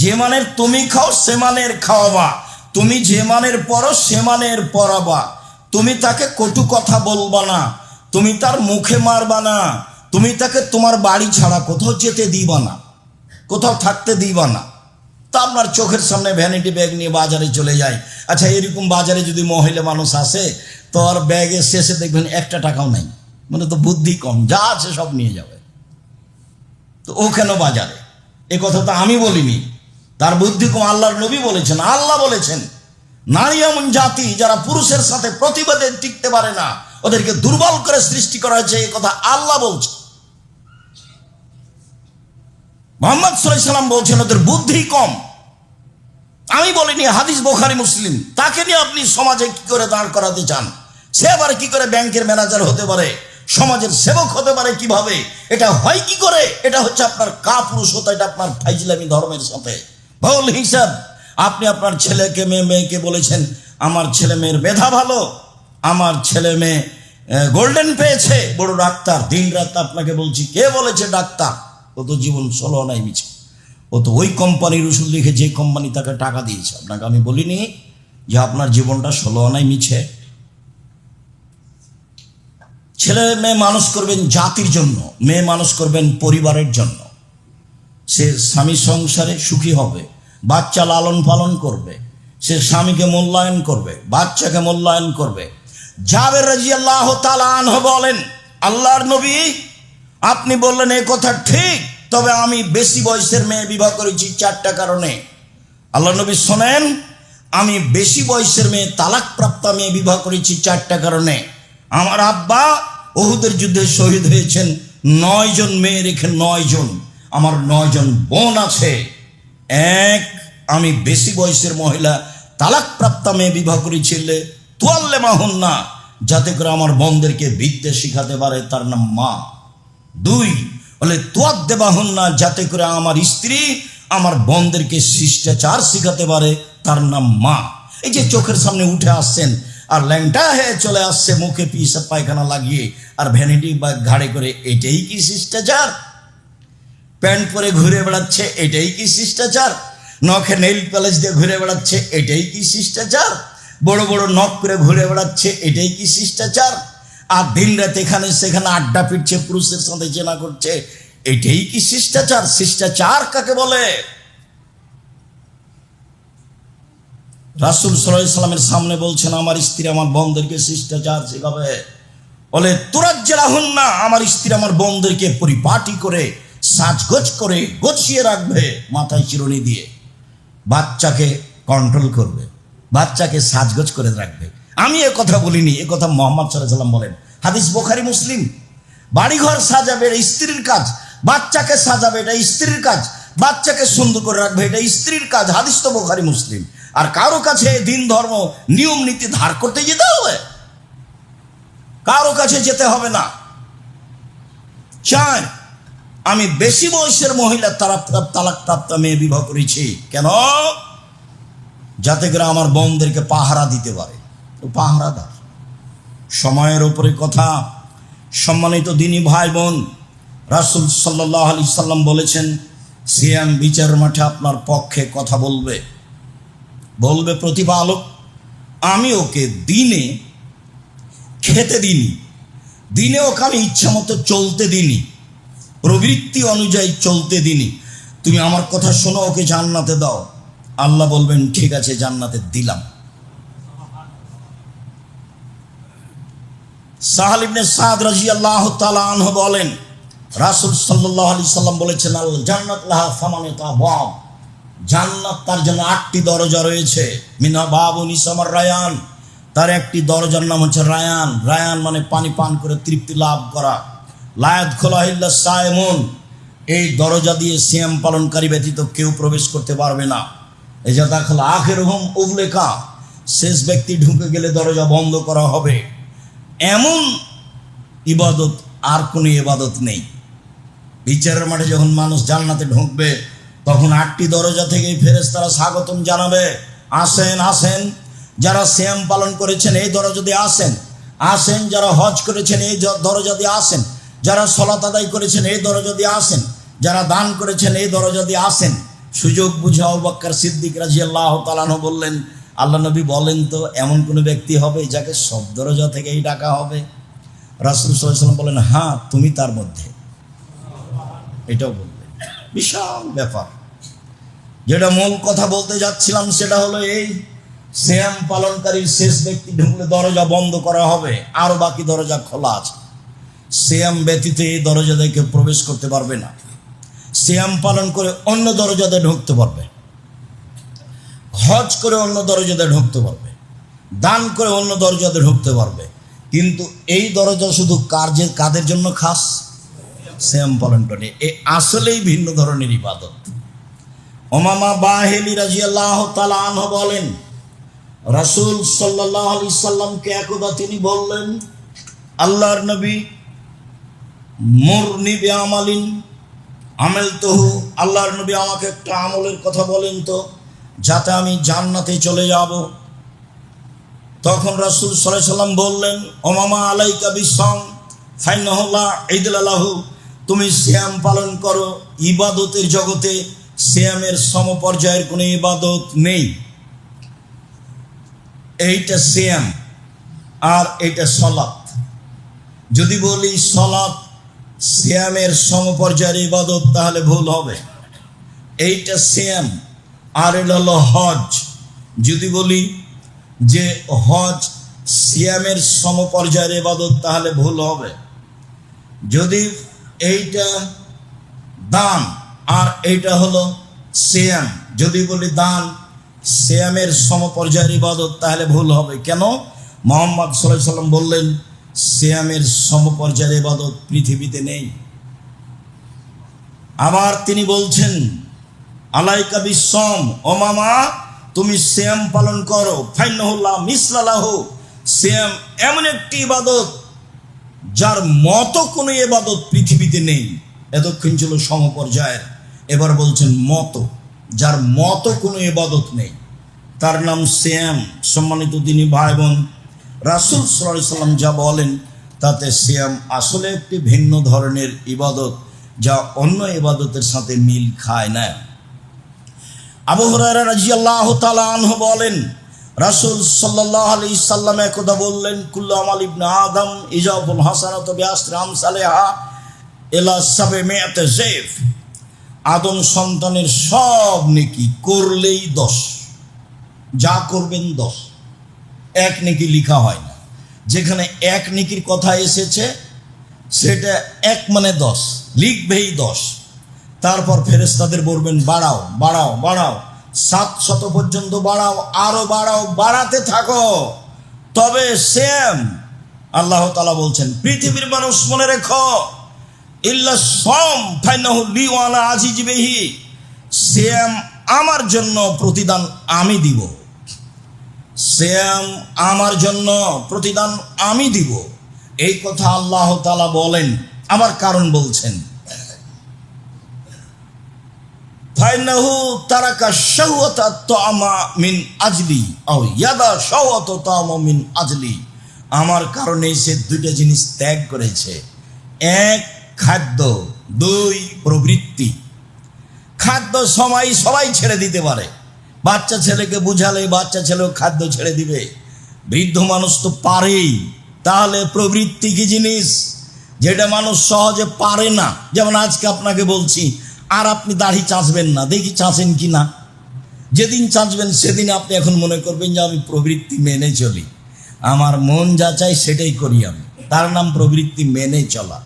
যে মানের তুমি খাও সে মানের খাওয়াবা, তুমি যে মানের পড়ো সে মানের পড়াবা, তুমি তাকে কটু কথা বলবা না, তুমি তার মুখে মারবা না, তুমি তাকে তোমার বাড়ি ছাড়া কোথাও যেতে দিবা না, কোথাও থাকতে দিবা না। তা আপনার চোখের সামনে ভ্যানিটি ব্যাগ নিয়ে বাজারে চলে যায়। আচ্ছা, এরকম বাজারে যদি মহিলা মানুষ আসে, তো আর ব্যাগের শেষে দেখবেন একটা টাকাও নাই, মানে তো বুদ্ধি কম, যা আছে সব নিয়ে যাবে। তো ও কেন বাজারে? এ কথা তো আমি বলিনি, তার বুদ্ধি কম। আল্লাহর নবী বলেছেন, আল্লাহ বলেছেন নারী এমন জাতি যারা পুরুষের সাথে প্রতিবাদে টিকতে পারে না, ওদেরকে দুর্বল করে সৃষ্টি করা হয়েছে, এই কথা আল্লাহ বলছে। মুহাম্মদ সাল্লাল্লাহু আলাইহি ওয়াসাল্লাম বলছেন ওদের বুদ্ধি কম। আমি বলিনি, হাদিস বুখারী মুসলিম। তাকে নিয়ে আপনি সমাজে কি করে দাঁড় করাতে চান? সে আবার কি করে ব্যাংকের ম্যানেজার হতে পারে, সমাজের সেবক হতে পারে কিভাবে? এটা হয় কি করে? এটা হচ্ছে আপনার কাপুরুষতা, এটা আপনার ফাইজলামি ধর্মের সাথে ভুল হিসাব। আপনি আপনার ছেলেকে মেয়েকে বলেছেন আমার ছেলে মেয়ের মেধা ভালো, আমার ছেলে মেয়ে গোল্ডেন পেয়েছে, বড় ডাক্তার। দিন রাত আপনাকে বলছি, কে বলেছে ডাক্তার? ও তো জীবন ষোলো নাই মিছে, ও তো ওই কোম্পানির ওষুধ লিখে যে কোম্পানি তাকে টাকা দিয়েছে। আপনাকে আমি বলিনি যে আপনার জীবনটা 16 আনাই মিছে। ছেলে মেয়ে মানুষ করবেন জাতির জন্য, মেয়ে মানুষ করবেন পরিবারের জন্য। সে স্বামী সংসারে সুখী হবে, বাচ্চা লালন পালন করবে, সে স্বামীকে মূল্যায়ন করবে, বাচ্চাকে মূল্যায়ন করবে। জাবের রাদিয়াল্লাহু তাআলা আনহু বলেন, আল্লাহর নবী আপনি বললেন এই কথা ঠিক, তবে আমি বেশি বয়সের মেয়ে বিবাহ করেছি 4টা কারণে। আল্লাহর নবী শোনেন, আমি বেশি বয়সের মেয়ে তালাক প্রাপ্ত মেয়ে বিবাহ করেছি 4টা কারণে। আমার আব্বা উহুদের যুদ্ধে শহীদ হয়েছেন 9 জন মেয়ে রেখে, 9 জন। আমার 9 জন বোন আছে। এক, আমি বেশি বয়সের মহিলা তালাক প্রাপ্ত মেয়ে বিবাহ করেছিলে তোয়াল্লে মাহুন্না, যাতে করে আমার বোনদেরকে বিদ্যা শিখাতে পারে, তার নাম মা। 2 বলে তোয়াদ দেবাহুন্না, যাতে করে আমার স্ত্রী আমার বোনদেরকে শিষ্টাচার শিখাতে পারে, তার নাম মা। এই যে চোখের সামনে উঠে আসছেন আর ল্যাংটা হয়ে চলে আসছে, মুখে পিসাব পায়খানা লাগিয়ে আর ভ্যানিটি ব্যাগ ঘাড়ে করে, এটাই কি শিষ্টাচার? প্যান্ট পরে ঘুরে বেড়াচ্ছে, এটাই কি শিষ্টাচার? নখে নেইল পালিশ দিয়ে ঘুরে বেড়াচ্ছে, এটাই কি শিষ্টাচার? বড় বড় নখ করে ঘুরে বেড়াচ্ছে, এটাই কি শিষ্টাচার? আর দিন রাত এখানে সেখানে আড্ডা পিটছে, পুরুষের সাথে চেনা করছে, এটাই কি শিষ্টাচার? শিষ্টাচার কাকে বলে? রাসূল সাল্লাল্লাহু আলাইহি সাল্লামের সামনে বলছেন, আমার স্ত্রী আমার বোনদেরকে শিষ্টাচার শেখাবে। বলে তুরাজ্জিলাহুন্না, আমার স্ত্রী আমার বোনদেরকে পরিপাটি করে সাজগোজ করে গোছিয়ে রাখবে, মাথায় চিরুনি দিয়ে বাচ্চাকে কন্ট্রোল করবে, বাচ্চাকে সাজগোজ করে রাখবে। আমি এ কথা বলিনি, এ কথা মুহাম্মদ সাল্লাল্লাহু আলাইহি সাল্লাম বলেন। হাদিস বুখারী মুসলিম। বাড়িঘর সাজাবে এটা স্ত্রীর কাজ, বাচ্চাকে সাজাবে এটা স্ত্রীর কাজ, বাচ্চাকে সুন্দর করে রাখবে এটা স্ত্রীর কাজ। হাদিস তো বুখারী মুসলিম। আর কারো কাছে দিন ধর্ম নিয়ম নীতি ধার করতে যেতে হবে? কারো কাছে যেতে হবে না। চাই আমি বেশি বয়সের মহিলা তালাকপ্রাপ্ত মেয়ে বিবাহ করেছি, কেন? যাতে করে আমার বোনদেরকে পাহারা দিতে পারে। তো পাহারাদার। সময়ের উপরে কথা। সম্মানিত দিনী ভাই বোন, রাসূল সাল্লাল্লাহু আলাইহি সাল্লাম বলেছেন, সিয়াম বিচার মাঠে আপনার পক্ষে কথা বলবে। বলবে প্রতিপালক, আমি ওকে দিনে খেতে দিনি, দিনে ওকে আমি ইচ্ছা মতো চলতে দিনি, প্রবৃত্তি অনুযায়ী চলতে দিনি, তুমি আমার কথা শোনো, ওকে জান্নাতে দাও। আল্লাহ বলবেন, ঠিক আছে, জান্নাতে দিলাম। সাহাল ইবনে সাদ রাদিয়াল্লাহু তাআলা আনহু বলেন, রাসূল সাল্লাল্লাহু আলাইহি সাল্লাম বলেছেন, আল জান্নাত লাহা সামানিয়াতু আবওয়াব, জান্নাত তার জন্য 8টি দরজা রয়েছে। মিনহা বাবুন ইসমার রায়ান, তার একটি দরজার নাম হচ্ছে রায়ান। রায়ান মানে পানি পান করে তৃপ্তি লাভ করা। লা ইয়াদখুলুহা ইল্লা সায়েমুন, এই দরজা দিয়ে সিয়াম পালনকারী ব্যতীত কেউ প্রবেশ করতে পারবে না। এই যে দাখালা আখিরুহুম উগলিকা, শেষ ব্যক্তি ঢুকে গেলে দরজা বন্ধ করা হবে। এমন ইবাদত আর কোনো ইবাদত নেই। বিচারের মাঠে যখন মানুষ জান্নাতে ঢুকবে, তখন 8টি দরজা থেকেই ফেরেশতারা স্বাগতম জানাবে, আসেন আসেন। যারা সিয়াম পালন করেছেন এই দরজা দিয়ে আসেন, আসেন। যারা হজ করেছেন এই দরজা দিয়ে আসেন, যারা সালাত আদায় করেছেন এই দরজা দিয়ে আসেন, যারা দান করেছেন এই দরজা দিয়ে আসেন। সুযোগ বুঝে আবু বকর সিদ্দিক রাদিয়াল্লাহু তাআলা আনহু বললেন, আল্লাহ নবী বলেন তো এমন কোন ব্যক্তি হবে যাকে সব দরজা থেকেই ডাকা হবে? রাসূল সাল্লাল্লাহু আলাইহি ওয়াসাল্লাম বলেন, হ্যাঁ, তুমি তার মধ্যে। এটাও বলবেন। বিশাল ব্যাপার। যেটা মূল কথা বলতে যাচ্ছিলাম সেটা হলো এই, সিয়াম পালনকারীর শেষ ব্যক্তি ঢুকলে দরজা বন্ধ করা হবে, আরো বাকি দরজা খোলা আছে। সিয়াম ব্যতীত এই দরজা দিয়ে কেউ প্রবেশ করতে পারবে না। সিয়াম পালন করে অন্য দরজাতে ঢুকতে পারবে, হজ করে অন্য দরজাতে ঢুকতে পারবে, দান করে অন্য দরজাতে ঢুকতে পারবে। কিন্তু এই দরজা শুধু কাদের জন্য খাস? সিয়াম পালন করে। এ আসলেই ভিন্ন ধরনের ইবাদত। উমামা বাহিলি রাদিয়াল্লাহু তাআলা আনহু বলেন, রাসূল সাল্লাল্লাহু আলাইহি সাল্লামকে একদা তিনি বললেন, আল্লাহর নবী, মুরনি বিআমালিন আমেলতুহু, আল্লাহর নবী আমাকে একটা আমলের কথা বলেন তো, যাতে আমি জান্নাতে চলে যাব। তখন রাসূল সাল্লাল্লাহু আলাইহি সাল্লাম বললেন, উমামা আলাইকা বিসসাম ফাইন্নাহু লা ইদলা লাহু, তুমি সিয়াম পালন করো। ইবাদতের জগতে সিয়ামের সমপর্যায়ের কোনো ইবাদত নেই। এইটা সিয়াম আর এইটা সালাত। যদি বলি সালাত সিয়ামের সমপর্যায়ের ইবাদত, তাহলে ভুল হবে। এইটা সিয়াম আর এটা হলো হজ। যদি বলি যে হজ সিয়ামের সমপর্যায়ের ইবাদত, তাহলে ভুল হবে। যদি এইটা দান আর এইটা হলো সিয়াম, যদি বলি দান সিয়ামের সমপর্যায়ের ইবাদত, তাহলে ভুল হবে। কেন? মুহাম্মদ সাল্লাল্লাহু আলাইহি সাল্লাম বললেন, সিয়ামের সমপর্যায়ের ইবাদত পৃথিবীতে নেই। আবার তিনি বলছেন, আলাইকা বিসসাম, ও মামা তুমি সিয়াম পালন করো। ফাইন্নাহু লা মিসলা লাহু, সিয়াম এমন একটি ইবাদত যার মতো কোনো ইবাদত পৃথিবীতে নেই। এতক্ষণ ছিল সমপর্যায়ের, এবার বলছেন মতো, যার মতো কোনো ইবাদত নেই, তার নাম সিয়াম। সম্মানিত দিনী ভাই বোন, রাসূল সাল্লাল্লাহু আলাইহি সাল্লাম যা বলেন তাতে সিয়াম আসলে একটি ভিন্ন ধরনের ইবাদত, যা অন্য ইবাদতের সাথে মিল খায় না। আবু হুরায়রা রাদিয়াল্লাহু তাআলা আনহু বলেন, রাসূল সাল্লাল্লাহু আলাইহি সাল্লাম একদা বললেন, কুল্লু আমাল ইবনে আদম ইজাবুল হাসানাতু বিআশরি আমসালিহা ইলা 700 যায়ফ, আদম সন্তানের সব নেকি করলেই 10, যা করবেন 10, 1 নেকি লিখা হয় না। যেখানে 1 নেকির কথা এসেছে সেটা 1 মানে 10, লিখবেই 10। তারপর ফেরেশতাদের বলবেন বাড়াও বাড়াও বাড়াও, 700 পর্যন্ত বাড়াও, আরো বাড়াও, বাড়াতে থাকো। তবে সেম আল্লাহ তাআলা বলছেন, পৃথিবীর মানুষ মনে রেখো, ইল্লা সাম ফাইনাহু লি ওয়া আলা আজিজি বিহি, সেম আমার জন্য প্রতিদান আমি দিব, সেম আমার জন্য প্রতিদান আমি দিব। এই কথা আল্লাহ তাআলা বলেন। আবার কারণ বলছেন, ফাইনাহু তারাকা শাহওয়াতা তাআমা মিন আজলি আও ইয়াদা শাহওয়াতা তাআমা মিন আজলি, আমার কারণে সে 2টা জিনিস ত্যাগ করেছে। 1 খাদ্য, 2 প্রবৃত্তি। খাদ্য সবাই ছেড়ে দিতে পারে, বাচ্চা ছেলেকে বুঝালে বাচ্চা ছেলেও খাদ্য ছেড়ে দিবে, বৃদ্ধ মানুষ তো পারেই। তাহলে প্রবৃত্তি কি জিনিস? যেটা মানুষ সহজে পারে না। যেমন আজকে আপনাকে বলছি, আর আপনি দাড়ি চাঁচবেন না, দেখি চাঁচেন কি না। যেদিন চাঁচবেন সেদিন আপনি এখন মনে করবেন যে আমি প্রবৃত্তি মেনে চলি, আমার মন যা চাই সেটাই করি আমি, তার নাম প্রবৃত্তি মেনে চলা।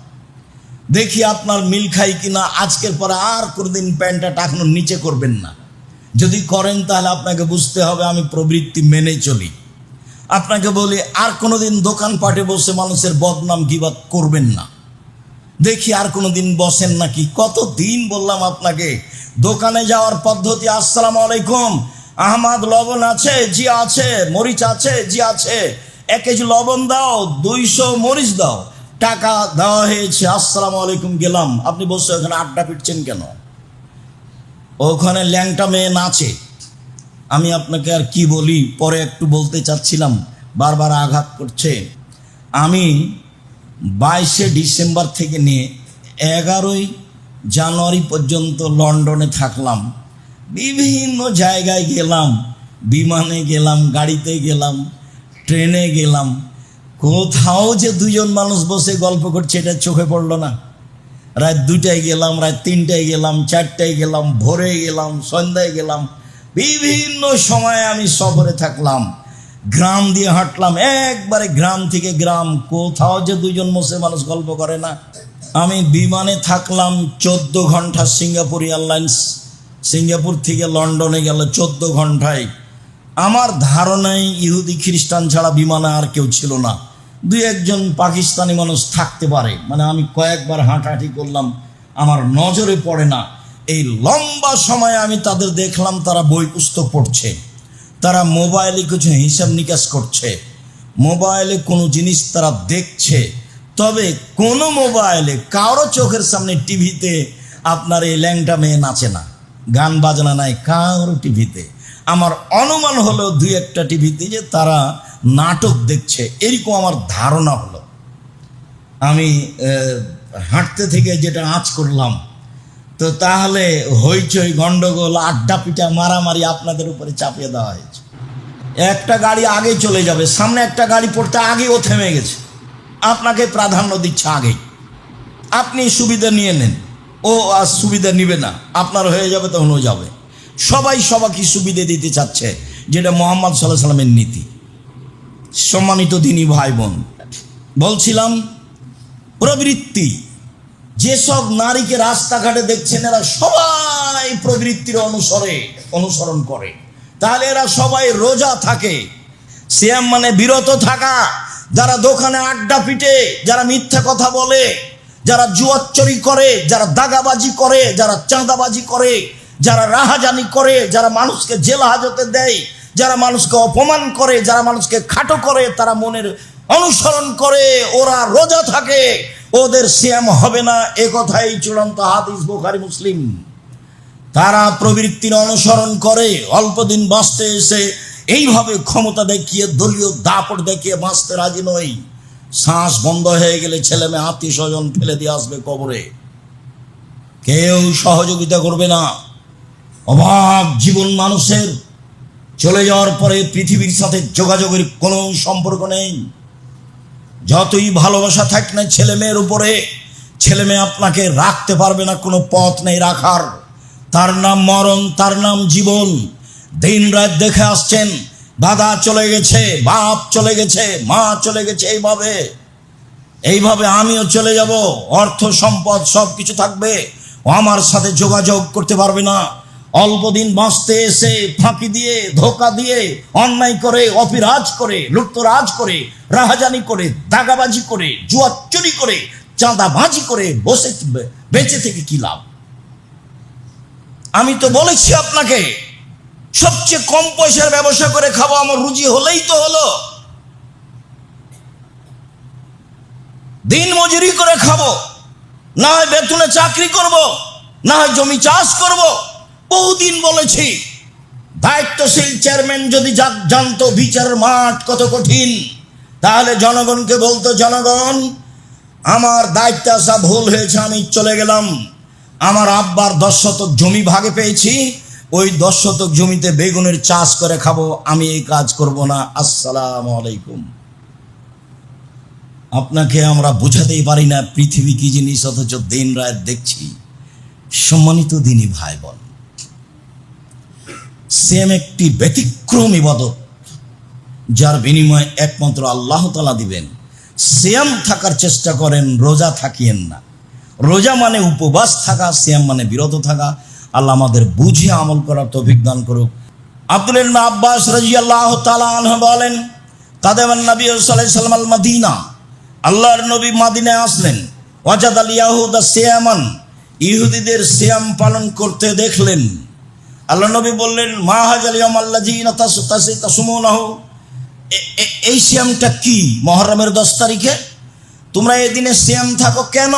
দেখি আপনার মিল খাই কিনা, আজকের পরে আর কোনোদিন প্যান্টটা টাকানোর নিচে করবেন না। যদি করেন তাহলে আপনাকে বুঝতে হবে আমি প্রবৃত্তি মেনে চলি। আপনাকে বলি আর কোনোদিন দোকানপাটে বসে মানুষের বদনাম গীবত করবেন না। দেখি আর কোনোদিন বসেন নাকি। কতদিন বললাম আপনাকে, দোকানে যাওয়ার পদ্ধতি, আসসালামু আলাইকুম, আহমদ লবণ আছে? জি আছে। মরিচ আছে? জি আছে। 1 কেজি লবণ দাও, 200 মরিচ দাও। টাকা দেওয়া হয়েছে, আসসালামু আলাইকুম, গেলাম। আপনি বসে ওখানে আড্ডা পিটছেন কেন? ওখানে ল্যাংটা মেয়ে নাচে। আমি আপনাকে আর কি বলি, পরে একটু বলতে চাচ্ছিলাম, বারবার আঘাত করছে। আমি 22শে ডিসেম্বর থেকে নিয়ে 11ই জানুয়ারি পর্যন্ত লন্ডনে থাকলাম। বিভিন্ন জায়গায় গেলাম, বিমানে গেলাম, গাড়িতে গেলাম, ট্রেনে গেলাম। কোথাও যে 2 জন মানুষ বসে গল্প করছে এটা চোখে পড়লো না। রাত 2টায় গেলাম, রাত 3টায় গেলাম, 4টায় গেলাম, ভোরে গেলাম, সন্ধ্যায় গেলাম। বিভিন্ন সময়ে আমি সফরে থাকলাম, গ্রাম দিয়ে হাঁটলাম, একবারে গ্রাম থেকে গ্রাম। কোথাও যে 2 জন বসে মানুষ গল্প করে না। আমি বিমানে থাকলাম 14 ঘন্টা, সিঙ্গাপুর এয়ারলাইন্স, সিঙ্গাপুর থেকে লন্ডনে গেল 14 ঘন্টায়। আমার ধারণায় ইহুদি খ্রিস্টান ছাড়া বিমানে আর কেউ ছিল না। 2-1 জন পাকিস্তানি মানুষ থাকতে পারে, মানে আমি কয়েকবার হাঁটাহাঁটি করলাম, আমার নজরে পড়ে না। এই লম্বা সময় আমি তাদের দেখলাম, তারা বই পুস্তক পড়ছে, তারা মোবাইলে কিছু হিসাব নিকাশ করছে, মোবাইলে কোনো জিনিস তারা দেখছে। তবে কোনো মোবাইলে কারো চোখের সামনে টিভিতে আপনার এই ল্যাংটা মেয়ে নাচে না, গান বাজনা নাই কারো টিভিতে। আমার অনুমান হলো 2-1টা টিভিতে যে তারা নাটক দেখছে, এরকম আমার ধারণা হলো। আমি হাঁটতে থেকে যেটা আঁচ করলাম, তো তাহলে হইচই, গন্ডগোল, আড্ডা পিটা, মারামারি আপনাদের উপরে চাপিয়ে দেওয়া হয়েছে। একটা গাড়ি আগে চলে যাবে, সামনে একটা গাড়ি পড়তে আগে ও থেমে গেছে, আপনাকে প্রাধান্য দিচ্ছে আগেই। আপনি সুবিধা নিয়ে নেন, ও আর সুবিধা নিবে না, আপনার হয়ে যাবে তখন ও যাবে। সবাই সবাইকে সুবিধা দিতে চাচ্ছে, যেটা মুহাম্মদ সাল্লাল্লাহু আলাইহি ওয়াসাল্লামের নীতি। সম্মানিত দিনী ভাই বোন, বলছিলাম প্রবৃত্তি। যেসব নারীকে রাস্তাঘাটে দেখছেন এরা সবাই প্রবৃত্তির অনুসরণ করে। তাহলে এরা সবাই রোজা থাকে। সিয়াম মানে বিরত থাকা। যারা দোকানে আড্ডা পিটে, যারা মিথ্যা কথা বলে, যারা জুয়াচুরি করে, যারা দাগাবাজি করে, যারা চাঁদাবাজি করে, যারা রাহাজানি করে, যারা মানুষকে জেল হাজতে দেয়, যারা মানুষকে অপমান করে, যারা মানুষকে খাটো করে, তারা মনের অনুসরণ করে, ওরা রোজা থাকে, ওদের সিয়াম হবে না। এ কথাই চূড়ান্ত হাদিস, বুখারী মুসলিম। তারা প্রবৃত্তির অনুসরণ করে, অল্প দিন বাঁচতে এসে এইভাবে ক্ষমতা দেখিয়ে, দলীয় দাপট দেখিয়ে বাঁচতে রাজি নয়। শ্বাস বন্ধ হয়ে গেলে ছেলে মেয়ে আত্মীয় স্বজন ফেলে দিয়ে আসবে কবরে, কেউ সহযোগিতা করবে না। অভাব জীবন মানুষের, চলে যাওয়ার পরে পৃথিবীর সাথে যোগাযোগের কোনো সম্পর্ক নেই। যতই ভালোবাসা থাক না ছেলে মেয়ের উপরে, ছেলে মেয়ে আপনাকে রাখতে পারবে না, কোনো পথ নেই রাখার। তার নাম মরণ, তার নাম জীবন। দিন রাত দেখে আসছেন, দাদা চলে গেছে, বাপ চলে গেছে, মা চলে গেছে, এইভাবে আমিও চলে যাব, অর্থ সম্পদ সব কিছু থাকবে, ও আমার সাথে যোগাযোগ করতে পারবে না। অল্প দিন বাঁচতে এসে ফাঁকি দিয়ে, ধোকা দিয়ে, অন্যায় করে, অপিরাজ করে, লুটতরাজ করে, রাহাজানি করে, দাগাবাজি করে, জুয়া চুরি করে, চাঁদাবাজি করে বসে বেঁচে থেকে কি লাভ? আমি তো বলেছি আপনাকে, সবচেয়ে কম পয়সার ব্যবসা করে খাবো, আমার রুজি হলেই তো হলো। দিন মজুরি করে খাবো, না হয় বেতনে চাকরি করব, না হয় জমি চাষ করব। বহুদিন বলেছি, দায়িত্বশীল চেয়ারম্যান যদি জানতো বিচারের মাঠ কত কঠিন, তাহলে জনগণকে বলতো, জনগণ আমার দায়িত্বে আসা ভুল হয়েছে, আমি চলে গেলাম। আমার আব্বার 10 শতক জমি ভাগে পেয়েছি, ওই 10 শতক জমিতে বেগুনের চাষ করে খাবো, আমি এই কাজ করব না। আসসালামু আলাইকুম। আপনাকে আমরা বোঝাতেই পারি না পৃথিবী কি জিনিস, অথচ দিন রাত দেখছি। সম্মানিত দিনী ভাই বোন, সেম একটি ব্যতিক্রম ইবাদত, যার বিনিময়ে একমাত্র আল্লাহ তাআলা দিবেন। সিয়াম থাকার চেষ্টা করেন, রোজা থাকিয়েন না। রোজা মানে উপবাস থাকা, সিয়াম মানে বিরত থাকা। আল্লাহ আমাদের বুঝে আমল করার তৌফিক দান করুক। আব্দুল্লাহ ইবনে আব্বাস রাদিয়াল্লাহু তাআলা আনহু বলেন, কাদামান নবী সাল্লাল্লাহু আলাইহি ওয়াসাল্লাম আল মদিনা, আল্লাহর নবী মদিনায় আসলেন। ওয়াজাদ আল ইয়াহুদা সিয়ামান, ইহুদিদের সিয়াম পালন করতে দেখলেন। আল্লাহ নবী বললেন, মা হাজাল ইয়াউম আল্লাযীনা তাসুমুনাহু, এই সিয়ামটা কি? মুহররমের 10 তারিখে তোমরা এই দিনে সিয়াম থাকো কেন?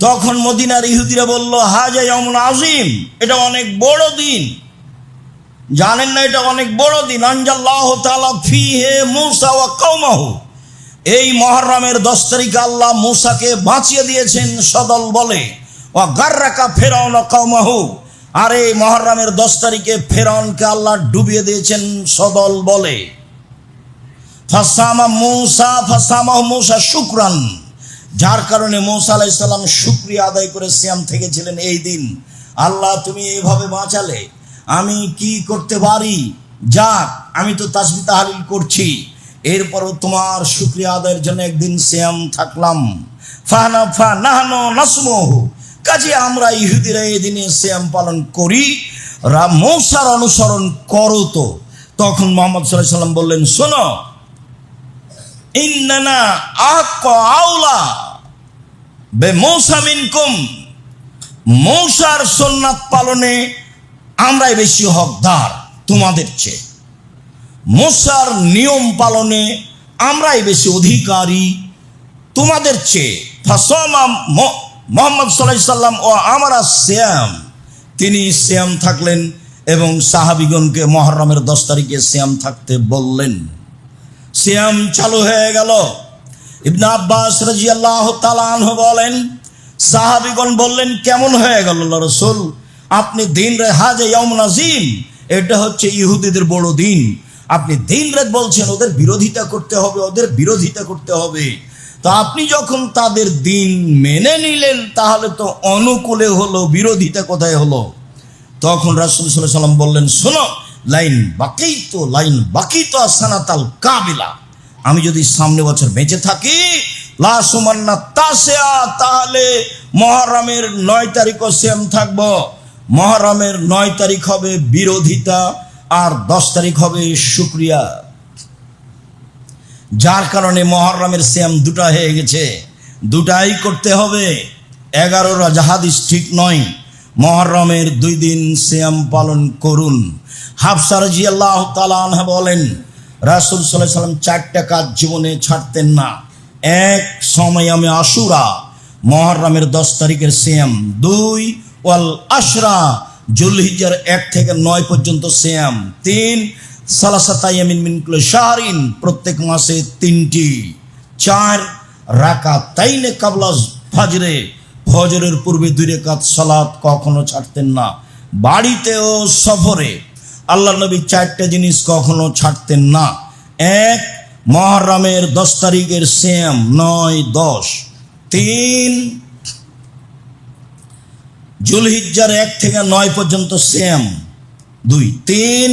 তখন মদিনার ইহুদিরা বলল, হাজা ইয়াউমুন আযীম, এটা অনেক বড় দিন। জানেন না এটা অনেক বড় দিন? আনজাল্লাহু তাআলা ফীহি মূসা ওয়া কওমাহু, এই মুহররমের 10 তারিখে আল্লাহ মূসাকে বাঁচিয়ে দিয়েছেন সদল বলে। ওয়া গাররাকা ফিরআউন ওয়া কওমাহু, আর এই মুহররমের 10 তারিখে ফিরআউনকে আল্লাহ ডুবিয়ে দিয়েছেন সদল বলে। ফাসামাহু মূসা শুকরান, যার কারণে মূসা আলাইহিস সালাম শুকরিয়া আদায় করে সিয়াম থেকেছিলেন এই দিন। আল্লাহ তুমি এইভাবে বাঁচালে, আমি কি করতে পারি? যাক, আমি তো তাসবিহ তাহলিল করছি, এরপরও তোমার শুকরিয়া আদায়ের জন্য একদিন সিয়াম থাকলাম। ফানাহনু নাসমুহু, কাজে আমরা ইহুদিরা এই দিনে সিয়াম পালন করি, মূসার অনুসরণ করো। তো তখন মুহাম্মদ সাল্লাল্লাহু আলাইহি ওয়াসাল্লাম বললেন, শোনো, ইন্নানা আউলা বিমূসা মিনকুম, মূসার সুন্নাত পালনে আমরাই বেশি হকদার তোমাদের চেয়ে, মূসার নিয়ম পালনে আমরাই বেশি অধিকারী তোমাদের চেয়ে। ফাসামা মুহাম্মদ সাল্লাল্লাহু আলাইহি ওয়াসাল্লাম ও আমরা সিয়াম, তিনি সিয়াম থাকলেন এবং সাহাবীগণকে মুহররমের 10 তারিখে সিয়াম থাকতে বললেন। সিয়াম চালু হয়ে গেল। ইবনে আব্বাস রাদিয়াল্লাহু তাআলা আনহু বলেন, সাহাবীগণ বললেন, কেমন হয়ে গেল আল্লাহর রাসূল? আপনি দিন রাত, হাজা ইয়াউমুন আযীম, এটা হচ্ছে ইহুদিদের বড় দিন, আপনি দিন রাত বলছেন ওদের বিরোধিতা করতে হবে, ওদের বিরোধিতা করতে হবে। তো আপনি যখন তাদের দিন মেনে নিলেন, তাহলে তো অনুকূলে হলো, বিরোধিতা কোথায় হলো? তখন রাসূল সাল্লাল্লাহু আলাইহি ওয়াসাল্লাম বললেন, শোনো, লাইন বাকিতো সানাতাল কাবিলা, আমি যদি সামনে বছর বেঁচে থাকি, লা সুমান্না তাসিয়া, তাহলে মুহররমের 9 তারিখও সিয়াম থাকবো। মুহররমের 9 তারিখ হবে বিরোধিতা, আর 10 তারিখ হবে শুকরিয়া। যার কারণে মুহররমের সিয়াম দুটা হয়ে গেছে, দুটাই করতে হবে। 11 হাদিস ঠিক নয়, মুহররমের 2 দিন সিয়াম পালন করুন। হাফসা রাদিয়াল্লাহু তাআলা আনহা বলেন, রাসূল সাল্লাল্লাহু আলাইহি ওয়াসাল্লাম 4টা কাজ জীবনে ছাড়তেন না। এক, সময়মে আশুরা, মুহররমের 10 তারিখের সিয়াম। 2, ওয়াল আশরা, যুলহিজ্জার 1 থেকে 9 পর্যন্ত সিয়াম। 3, সালাসাতা ইয়ামিন মিন কুল্লি শাহরিন, প্রত্যেক মাসে 3টি। 4, রাকাতাইনে কাবলা ফাজরে, ফজরের পূর্বে 2 রাকাত সালাত কখনো ছাড়তেন না। বাড়িতে ও সফরে আল্লাহর নবী 4টা জিনিস কখনো ছাড়তেন না। 1, মুহররমের 10 তারিখের সিয়াম 9, 10। 3, যুলহিজ্জার 1 থেকে 9 পর্যন্ত সিয়াম। 2 3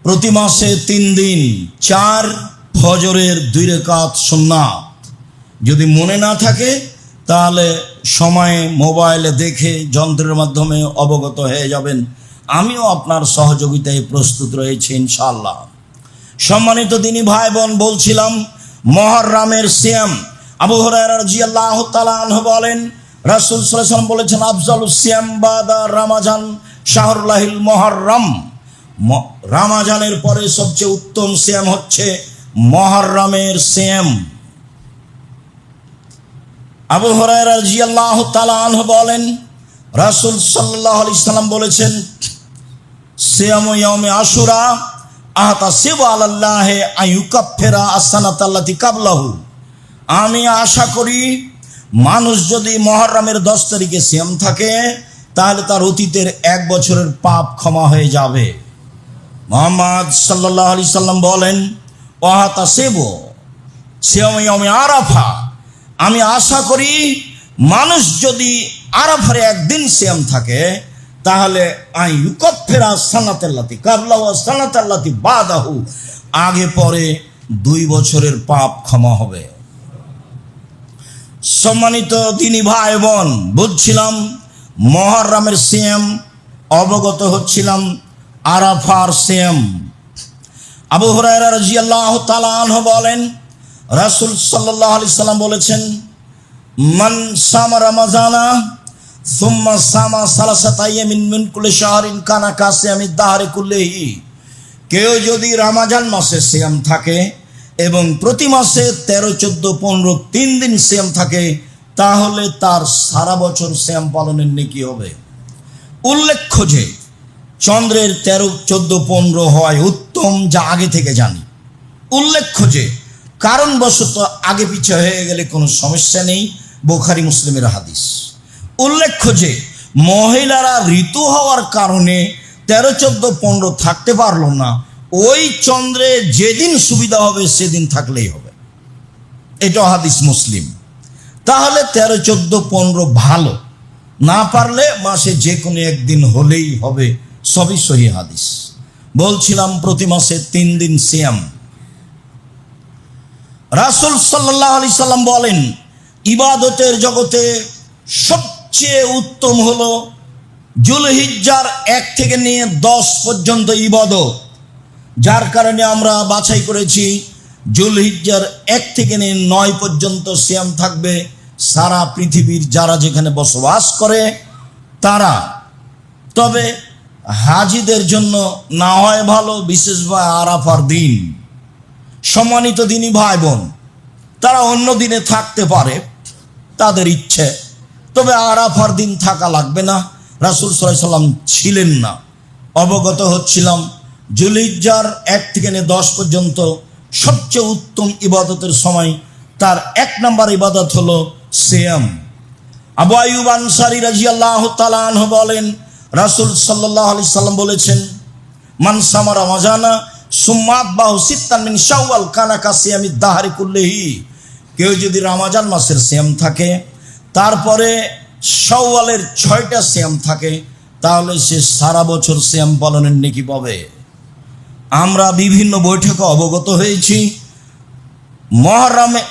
প্রতি মাসে 3 দিন 4 ফজরের 2 রাকাত সুন্নাত। যদি মনে না থাকে তাহলে সময়ে মোবাইলে দেখে যন্ত্রের মাধ্যমে অবগত হয়ে যাবেন। আমিও আপনার সহযোগিতায় প্রস্তুত রয়েছি ইনশাআল্লাহ। সম্মানিত দিনী ভাই বোন, বলছিলাম মুহররমের সিয়াম। আবু হুরায়রা রাদিয়াল্লাহু তাআলা আনহু বলেন, রাসূল সাল্লাল্লাহু আলাইহি ওয়াসাল্লাম বলেছেন, আফজালুস সিয়াম বাদা রমাজান শাহরুল্লাহিল মুহররম। রমাজানের পরে সবচেয়ে উত্তম সিয়াম হচ্ছে মুহররমের সিয়াম। আবু হুরায়রা রাদিয়াল্লাহু তাআলা আনহু বলেন, রাসূল সাল্লাল্লাহু আলাইহি ওয়াসাল্লাম বলেছেন, সিয়ামু ইয়াউমি আশুরা আহতাসিবু আলাল্লাহি আইয়ুকাফিরা আসসানাতাল্লাতী কাবলাহু। আমি আশা করি মানুষ যদি মুহররমের 10 তারিখে সিয়াম থাকে তাহলে তার অতীতের 1 বছরের পাপ ক্ষমা হয়ে যাবে। মুহাম্মদ সাল্লাল্লাহু আলাইহি সাল্লাম বলেন, ওয়াহতাসিবু সিয়ামু ইয়াউমি আরাফা। আমি আশা করি মানুষ যদি আরাফার একদিন সিয়াম থাকে তাহলে আইয়ুকাফিরা সানাতাল্লাতী কাবলাহু ওয়া সানাতাল্লাতী বাদাহু, আগে পরে 2 বছরের পাপ ক্ষমা হবে। সম্মানিত দিনী ভাই বোন, বুঝছিলাম মুহররমের সিয়াম, অবগত হচ্ছিলাম আরাফার সিয়াম। আবু হুরায়রা রাদিয়াল্লাহু তাআলা আনহু বলেন, রাসূল সাল্লাল্লাহু আলাইহি সাল্লাম বলেছেন, মান সামা রমাজানা সুম্মা সামা সালাসাতা আইয়ামিন মিন কুল্লি শাহরিন কানা কাসিয়ামিদ দাহরি কুল্লিহি। কেউ যদি রমজান মাসে সিয়াম থাকে এবং প্রতি মাসে 13, 14, 15 3 দিন সিয়াম থাকে তাহলে তার সারা বছর সিয়াম পালনের নেকি হবে। উল্লেখ্য যে চন্দ্রের 13, 14, 15 হয় উত্তম, যা আগে থেকে জানি। উল্লেখ্য যে কারণবশত আগে পিছে হয়ে গেলে কোনো সমস্যা নেই, বুখারী মুসলিমের হাদিস। উল্লেখ্য যে মহিলারা ঋতু হওয়ার কারণে 13, 14, 15 থাকতে পারলো না, ওই চন্দ্রে যেদিন সুবিধা হবে সেদিন থাকলেই হবে, এটা হাদিস মুসলিম। তাহলে 13, 14, 15 ভালো, না পারলে মাসে যে কোনো একদিন হলেই হবে, সবই সহিহ হাদিস। বলছিলাম প্রতি মাসে 3 দিন সিয়াম। রাসূল সাল্লাল্লাহু আলাইহি সাল্লাম বলেন, ইবাদতের জগতে সবচেয়ে উত্তম হলো জুলহিজ্জার 1 থেকে নিয়ে 10 পর্যন্ত ইবাদত। যার কারণে আমরা বাছাই করেছি জুলহিজ্জার 1 থেকে নিয়ে 9 পর্যন্ত সিয়াম থাকবে সারা পৃথিবীর যারা যেখানে বসবাস করে তারা। তবে হাজিদের জন্য না হয় ভালো, বিশেষভাবে আরাফার দিন। সম্মানিত দিনী ভাই বোন, তারা অন্য দিনে থাকতে পারে, তাদের ইচ্ছে, তবে আরাফার দিন থাকা লাগবে না। রাসূল সাল্লাল্লাহু আলাইহি সাল্লাম ছিলেন না। অবগত হচ্ছিলাম জুলহিজ্জার 1 থেকে নিয়ে 10 পর্যন্ত সবচেয়ে উত্তম ইবাদতের সময়, তার 1 নম্বর ইবাদত হলো সিয়াম। আবু আইয়ুব আনসারী রাদিয়াল্লাহু তাআলা আনহু বলেন, রাসূল সাল্লাল্লাহু আলাইহি সাল্লাম বলেছেন, মান সামা রমাজানা সুম্মা আতবাহু সিত্তান মিন শাওয়াল কানা কাসিয়ামিদ দাহরি কুল্লিহি। কেউ যদি রমজান মাসের সিয়াম থাকে তারপরে শাওয়ালের 6টা সিয়াম থাকে তাহলে সে সারা বছর সিয়াম পালনের নেকি পাবে। আমরা বিভিন্ন বৈঠকে অবগত হয়েছি মুহররমে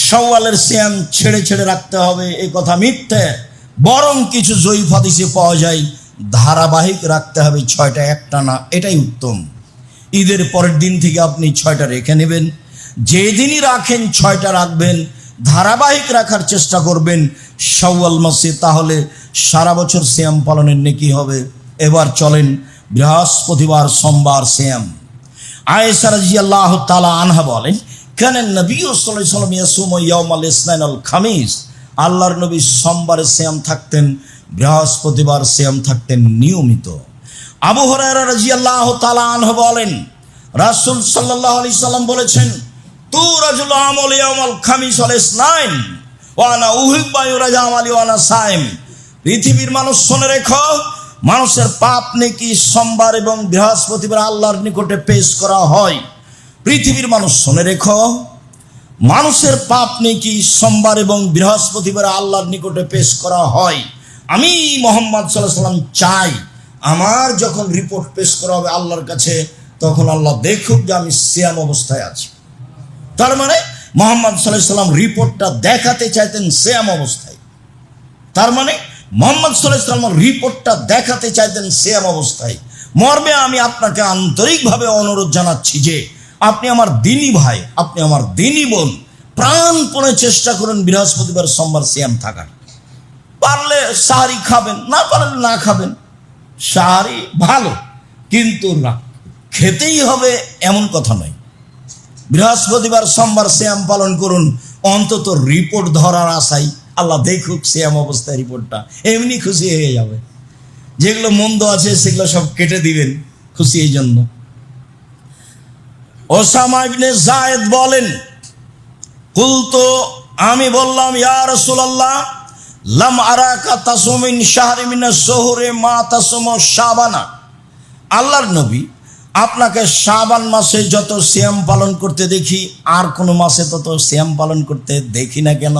শাওয়ালের সিয়াম ছেড়ে ছেড়ে রাখতে হবে, এই কথা মিথ্যে। বরং কিছু জয়ীফ হাদিসে পাওয়া যায় ধারাবাহিক রাখতে হবে 6টা একটানা, এটাই উত্তম। ঈদের পরের দিন থেকে আপনি 6টা রেখে নেবেন, যেদিনই রাখেন 6টা রাখবেন, ধারাবাহিক রাখার চেষ্টা করবেন শাওয়াল মাসে, তাহলে সারা বছর সিয়াম পালনের নেকি হবে। এবার চলেন বৃহস্পতিবার সোমবার সিয়াম। আয়েশা রাদিয়াল্লাহু তাআলা আনহা বলেন, কানান নবী সাল্লাল্লাহু আলাইহি ওয়াসাল্লাম ইয়াসুমু ইয়াউমাল ইসনাইন আল খামিস। আল্লাহর নবী সোমবারে সিয়াম থাকতেন, বৃহস্পতিবার সিয়াম থাকতেন নিয়মিত। আবু হুরায়রা রাদিয়াল্লাহু তাআলা আনহু বলেন, রাসূল সাল্লাল্লাহু আলাইহি সাল্লাম বলেছেন, তুরাজুল আমাল ইয়াউমাল খামিস ওয়াল ইসনাইন ওয়া আনা উহিব্বু ইউরাজা আমালি ওয়া আনা সাইম। পৃথিবীর মানুষ শুনে রেখো, মানুষের পাপ নেকি সোমবার এবং বৃহস্পতিবার আল্লাহর নিকটে পেশ করা হয়। পৃথিবীর মানুষ শুনে রেখো, মানুষের পাপ নেকি সোমবার এবং বৃহস্পতিবার আল্লাহর নিকটে পেশ করা হয়। আমি মুহাম্মদ সাল্লাল্লাহু আলাইহি সাল্লাম চাই আমার যখন রিপোর্ট পেশ করা হবে আল্লাহর কাছে, তখন আল্লাহ দেখুক যে আমি সিয়াম অবস্থায় আছি। তার মানে মুহাম্মদ সাল্লাল্লাহু আলাইহি সাল্লাম রিপোর্টটা দেখাতে চাইতেন সিয়াম অবস্থায়। তার মানে মুহাম্মদ সাল্লাল্লাহু আলাইহি সাল্লাম রিপোর্টটা দেখাতে চাইতেন সিয়াম অবস্থায়। মর্মে আমি আপনাকে আন্তরিকভাবে অনুরোধ জানাচ্ছি যে আপনি আমার দিনী ভাই, আপনি আমার দিনী বোন, প্রাণপণে চেষ্টা করুন বৃহস্পতিবার সোমবার সিয়াম থাকার। পারলে সাহারি খাবেন, না পারলে না খাবেন। সাহারি ভালো, কিন্তু খেতেই হবে এমন কথা নয়। বৃহস্পতিবার সোমবার সিয়াম পালন করুন, অন্তত রিপোর্ট ধরার আশায়। আল্লাহ দেখুক সিয়াম অবস্থায় রিপোর্টটা, এমনি খুশি হয়ে যাবে। যেগুলো মন্দ আছে সেগুলো সব কেটে দিবেন খুশি এই জন্য। ওসামা ইবনে যায়েদ বলেন, কুলতু, আমি বললাম, ইয়া রাসূলুল্লাহ, লাম আরাকা তাসুমিন শাহরি মিনাশ শুহুরি মা তাসুমু শাবানা। আল্লাহর নবী, আপনাকে শাবান মাসে যত সিয়াম পালন করতে দেখি, আর কোনো মাসে তত সিয়াম পালন করতে দেখি না কেন?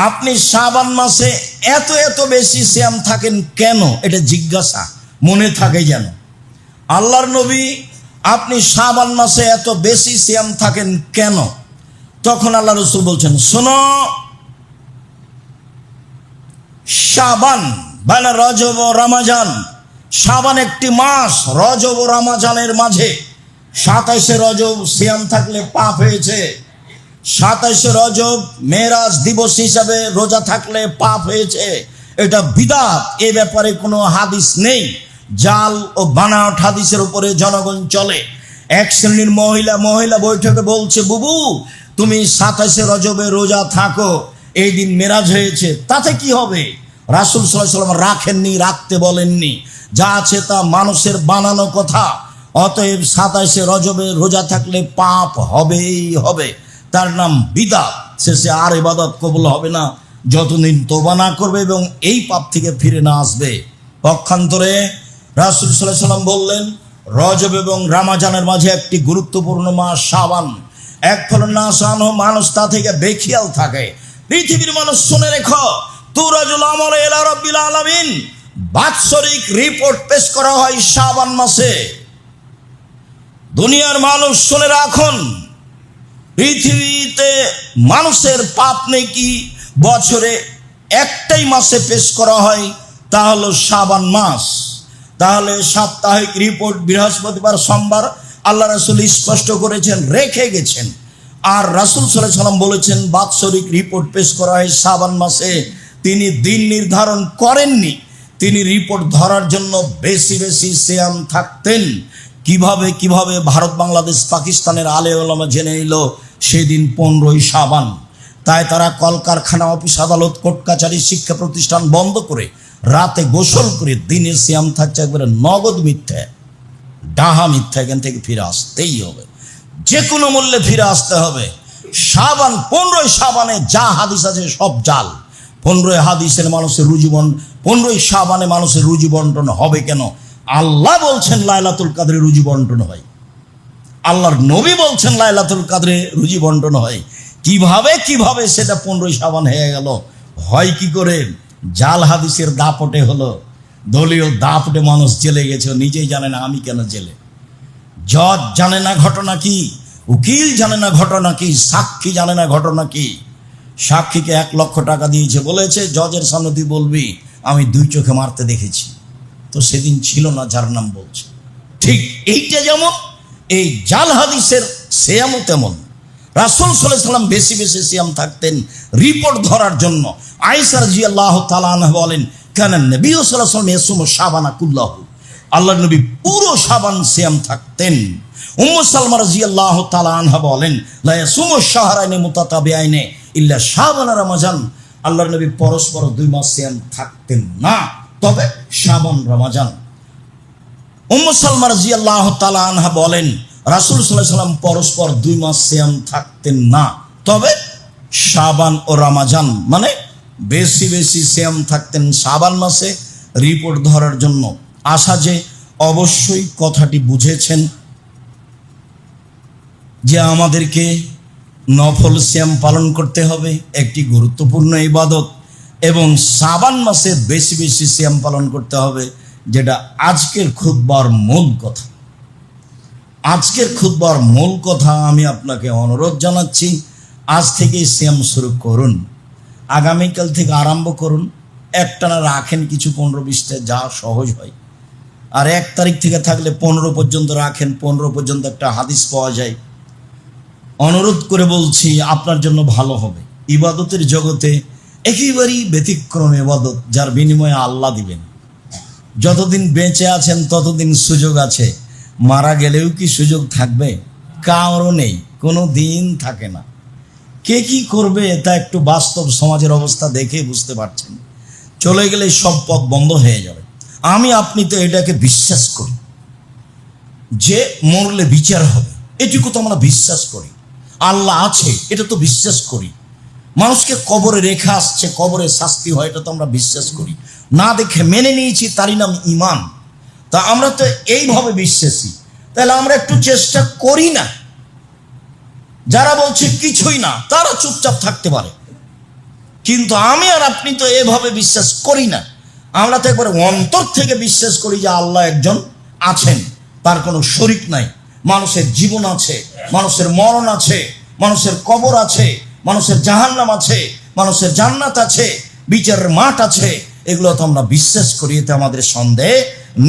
আপনি শাবান মাসে এত এত বেশি সিয়াম থাকেন কেন? এটা জিজ্ঞাসা মনে থাকে যেন। আল্লাহর নবী, আপনি শাবান মাসে এত বেশি সিয়াম থাকেন কেন? তখন আল্লাহ রাসূল বলছেন, শোনো, শাবান মানে রজব ও রমজান, শাবান একটি মাস, রজব ও রমজানের মাঝে 27শে রজব সিয়াম থাকলে পাপ হয়েছে। 27শে রজব মেরাজ দিবস হিসাবে রোজা থাকলে পাপ হয়েছে, এটা বিদআত। এ ব্যাপারে কোনো হাদিস নেই। জাল ও বানাওয়াট হাদিসের উপরে জনগণ চলে। এক শ্রেণীর মহিলা বৈঠকে বলছে, বুবু তুমি 27শে রজবে রোজা থাকো, এই দিন মেরাজ হয়েছে, তাতে কি হবে? রাসূল সাল্লাল্লাহু আলাইহি ওয়াসাল্লাম রাখেননি, রাখতে বলেননি। যা আছে তা মানুষের বানানো কথা। অতএব 27শে রজবে রোজা থাকলে পাপ হবেই হবে, তার নাম বিদআত। শেষে আর ইবাদত কবুল হবে না যতদিন তওবা না করবে এবং এই পাপ থেকে ফিরে না আসবে। পক্ষান্তরে রাসূল সাল্লাল্লাহু আলাইহি ওয়াসাল্লাম বললেন, রজব এবং রমজানের মাঝে একটি গুরুত্বপূর্ণ মাস শাবান। এক ফলন না আসানো মানুষ তা থেকে বেখিয়াল থাকে। পৃথিবীর মানুষ শুনে রেখো, তুরাজুল আমল ইলা রাব্বিল আলামিন, বাৎসরিক রিপোর্ট পেশ করা হয় শাবান মাসে। দুনিয়ার মানুষ শুনে রাখুন, পৃথিবীতে মানুষের পাপ নেকি বছরে একটাই মাসে পেশ করা হয়, তা হলো শাবান মাস। তাহলে সাপ্তাহিক রিপোর্ট বৃহস্পতিবার সোমবার আল্লাহ রাসূল স্পষ্ট করেছেন, রেখে গেছেন। আর রাসূল সাল্লাল্লাহু আলাইহি ওয়াসাল্লাম বলেছেন বাৎসরিক রিপোর্ট পেশ করা হয় শাবান মাসে। তিনি দিন নির্ধারণ করেননি, তিনি রিপোর্ট ধরার জন্য বেশি বেশি সিয়াম থাকতেন। কিভাবে ভারত বাংলাদেশ পাকিস্তানের আলে ওলামা জেনে নিল সেদিন 15ই শাবান। তাই তারা কলকারখানা, অফিস আদালত, কোর্ট কাছারি, শিক্ষা প্রতিষ্ঠান বন্ধ করে রাতে গোসল করে দিনে সিয়াম থাকছে। একবারে নগদ মিথ্যা, ডাহা মিথ্যা। এখান থেকে ফিরে আসতেই হবে, যে কোনো মূল্যে ফিরে আসতে হবে। শাবান, 15ই শাবানে যা হাদিস আছে সব জাল। 15ই হাদিসের মানুষের রুজি 15ই শাবানে মানুষের রুজি বন্টন হবে কেন? আল্লাহ বলছেন লাইলাতুল কাদরে রুজি বন্টন হয়, আল্লাহর নবী বলছেন লাইলাতুল কাদরে রুজি বন্টন হয়। কিভাবে সেটা 15ই শাবান হয়ে গেল? হয় কি করে? জাল হাদিসের দাপটে হলো, দলীয় দাপটে মানুষ জেলে গেছে, নিজেই জানে না আমি কেন জেলে। জজ জানে না ঘটনা কি, উকিল জানে না ঘটনা কি, সাক্ষী জানে না ঘটনা কি। সাক্ষীকে 1 লক্ষ টাকা দিয়েছে, বলেছে জজের সামনে তুই বলবি আমি 2 চোখে মারতে দেখেছি। তো সেদিন ছিল না যার নাম বলছে। ঠিক এইটা যেমন এই জাল হাদিসের সিয়ামও তেমন। রাসূল সাল্লাল্লাহু আলাইহি ওয়াসাল্লাম বেশি বেশি সিয়াম থাকতেন রিপোর্ট ধরার জন্য। আয়েশা রাদিয়াল্লাহু তাআলা আনহা বলেন, কানা নবী সাল্লাল্লাহু আলাইহি ওয়াসাল্লাম ইয়াসুমু শাবানা কুল্লাহু, আল্লাহর নবী পুরো শাবান সিয়াম থাকতেন। উম্মু সালমা রাদিয়াল্লাহু তাআলা আনহা বলেন, লা ইয়াসুমু শাহরাইনি মুতাতাবিআইনি ইল্লা শাবান আর রমজান, আল্লাহর নবী পরস্পর 2 মাস সিয়াম থাকতেন না, তবে শাবান রমজান। উম্মু সালমা রাদিয়াল্লাহু তাআলা আনহা বলেন, রাসূল সাল্লাল্লাহু আলাইহি ওয়াসাল্লাম পরস্পর 2 মাস সিয়াম থাকতেন না, তবে শাবান ও রমজান, মানে বেশি বেশি সিয়াম থাকতেন শাবান মাসে রিপোর্ট ধরার জন্য। আশা যে অবশ্যই কথাটি বুঝেছেন যে আমাদেরকে নফল সিয়াম পালন করতে হবে, একটি গুরুত্বপূর্ণ ইবাদত, এবং শাবান মাসে বেশি বেশি সিয়াম পালন করতে হবে। যেটা আজকের খুতবার মূল কথা। আজকের খুতবার মূল কথা আমি আপনাকে অনুরোধ জানাচ্ছি, আজ থেকেই সিয়াম শুরু করুন, আগামীকাল থেকে আরম্ভ করুন। একটানা রাখেন কিছু 15-20টা, যা সহজ হয়। আর 1 তারিখ থেকে থাকলে 15 পর্যন্ত রাখেন, 15 পর্যন্ত একটা হাদিস পাওয়া যায়। অনুরোধ করে বলছি, আপনার জন্য ভালো হবে। ইবাদতের জগতে একেবারেই ব্যতিক্রম ইবাদত, যার বিনিময়ে আল্লাহ দিবেন। যতদিন বেঁচে আছেন ততদিন সুযোগ আছে, মারা গেলেও কি সুযোগ থাকবে? কারও নেই, কোনো দিন থাকে না। কে কি করবে তা একটু বাস্তব সমাজের অবস্থা দেখে বুঝতে পারছেন। চলে গেলে সব পথ বন্ধ হয়ে যাবে। আমি আপনি তো এটাকে বিশ্বাস করি যে মরলে বিচার হবে, এটুকু তো আমরা বিশ্বাস করি। আল্লাহ আছে, এটা তো বিশ্বাস করি। মানুষকে কবরে রেখে আসছে, কবরে শাস্তি হয়, এটা তো আমরা বিশ্বাস করি। না দেখে মেনে নিয়েছি, তারই নাম ঈমান। তা আমরা তো এইভাবে বিশ্বাসী, তাহলে আমরা একটু চেষ্টা করি না? যারা বলছে কিছুই না, তারা চুপচাপ থাকতে পারে, কিন্তু আমি আর আপনি তো এভাবে বিশ্বাস করি না। আমরা তো একবারে অন্তর থেকে বিশ্বাস করি যে আল্লাহ একজন আছেন, তার কোনো শরীক নাই। মানুষের জীবন আছে, মানুষের মরণ আছে, মানুষের কবর আছে, মানুষের জাহান্নাম আছে, মানুষের জান্নাত আছে, বিচারের মাঠ আছে। এগুলো তো আমরা বিশ্বাস করি, এতে আমাদের সন্দেহ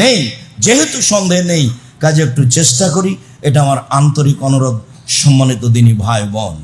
নেই। যেহেতু সন্দেহ নেই, কাজে একটু চেষ্টা করি। এটা আমার আন্তরিক অনুরোধ, সম্মানিত দিনী ভাই বোন।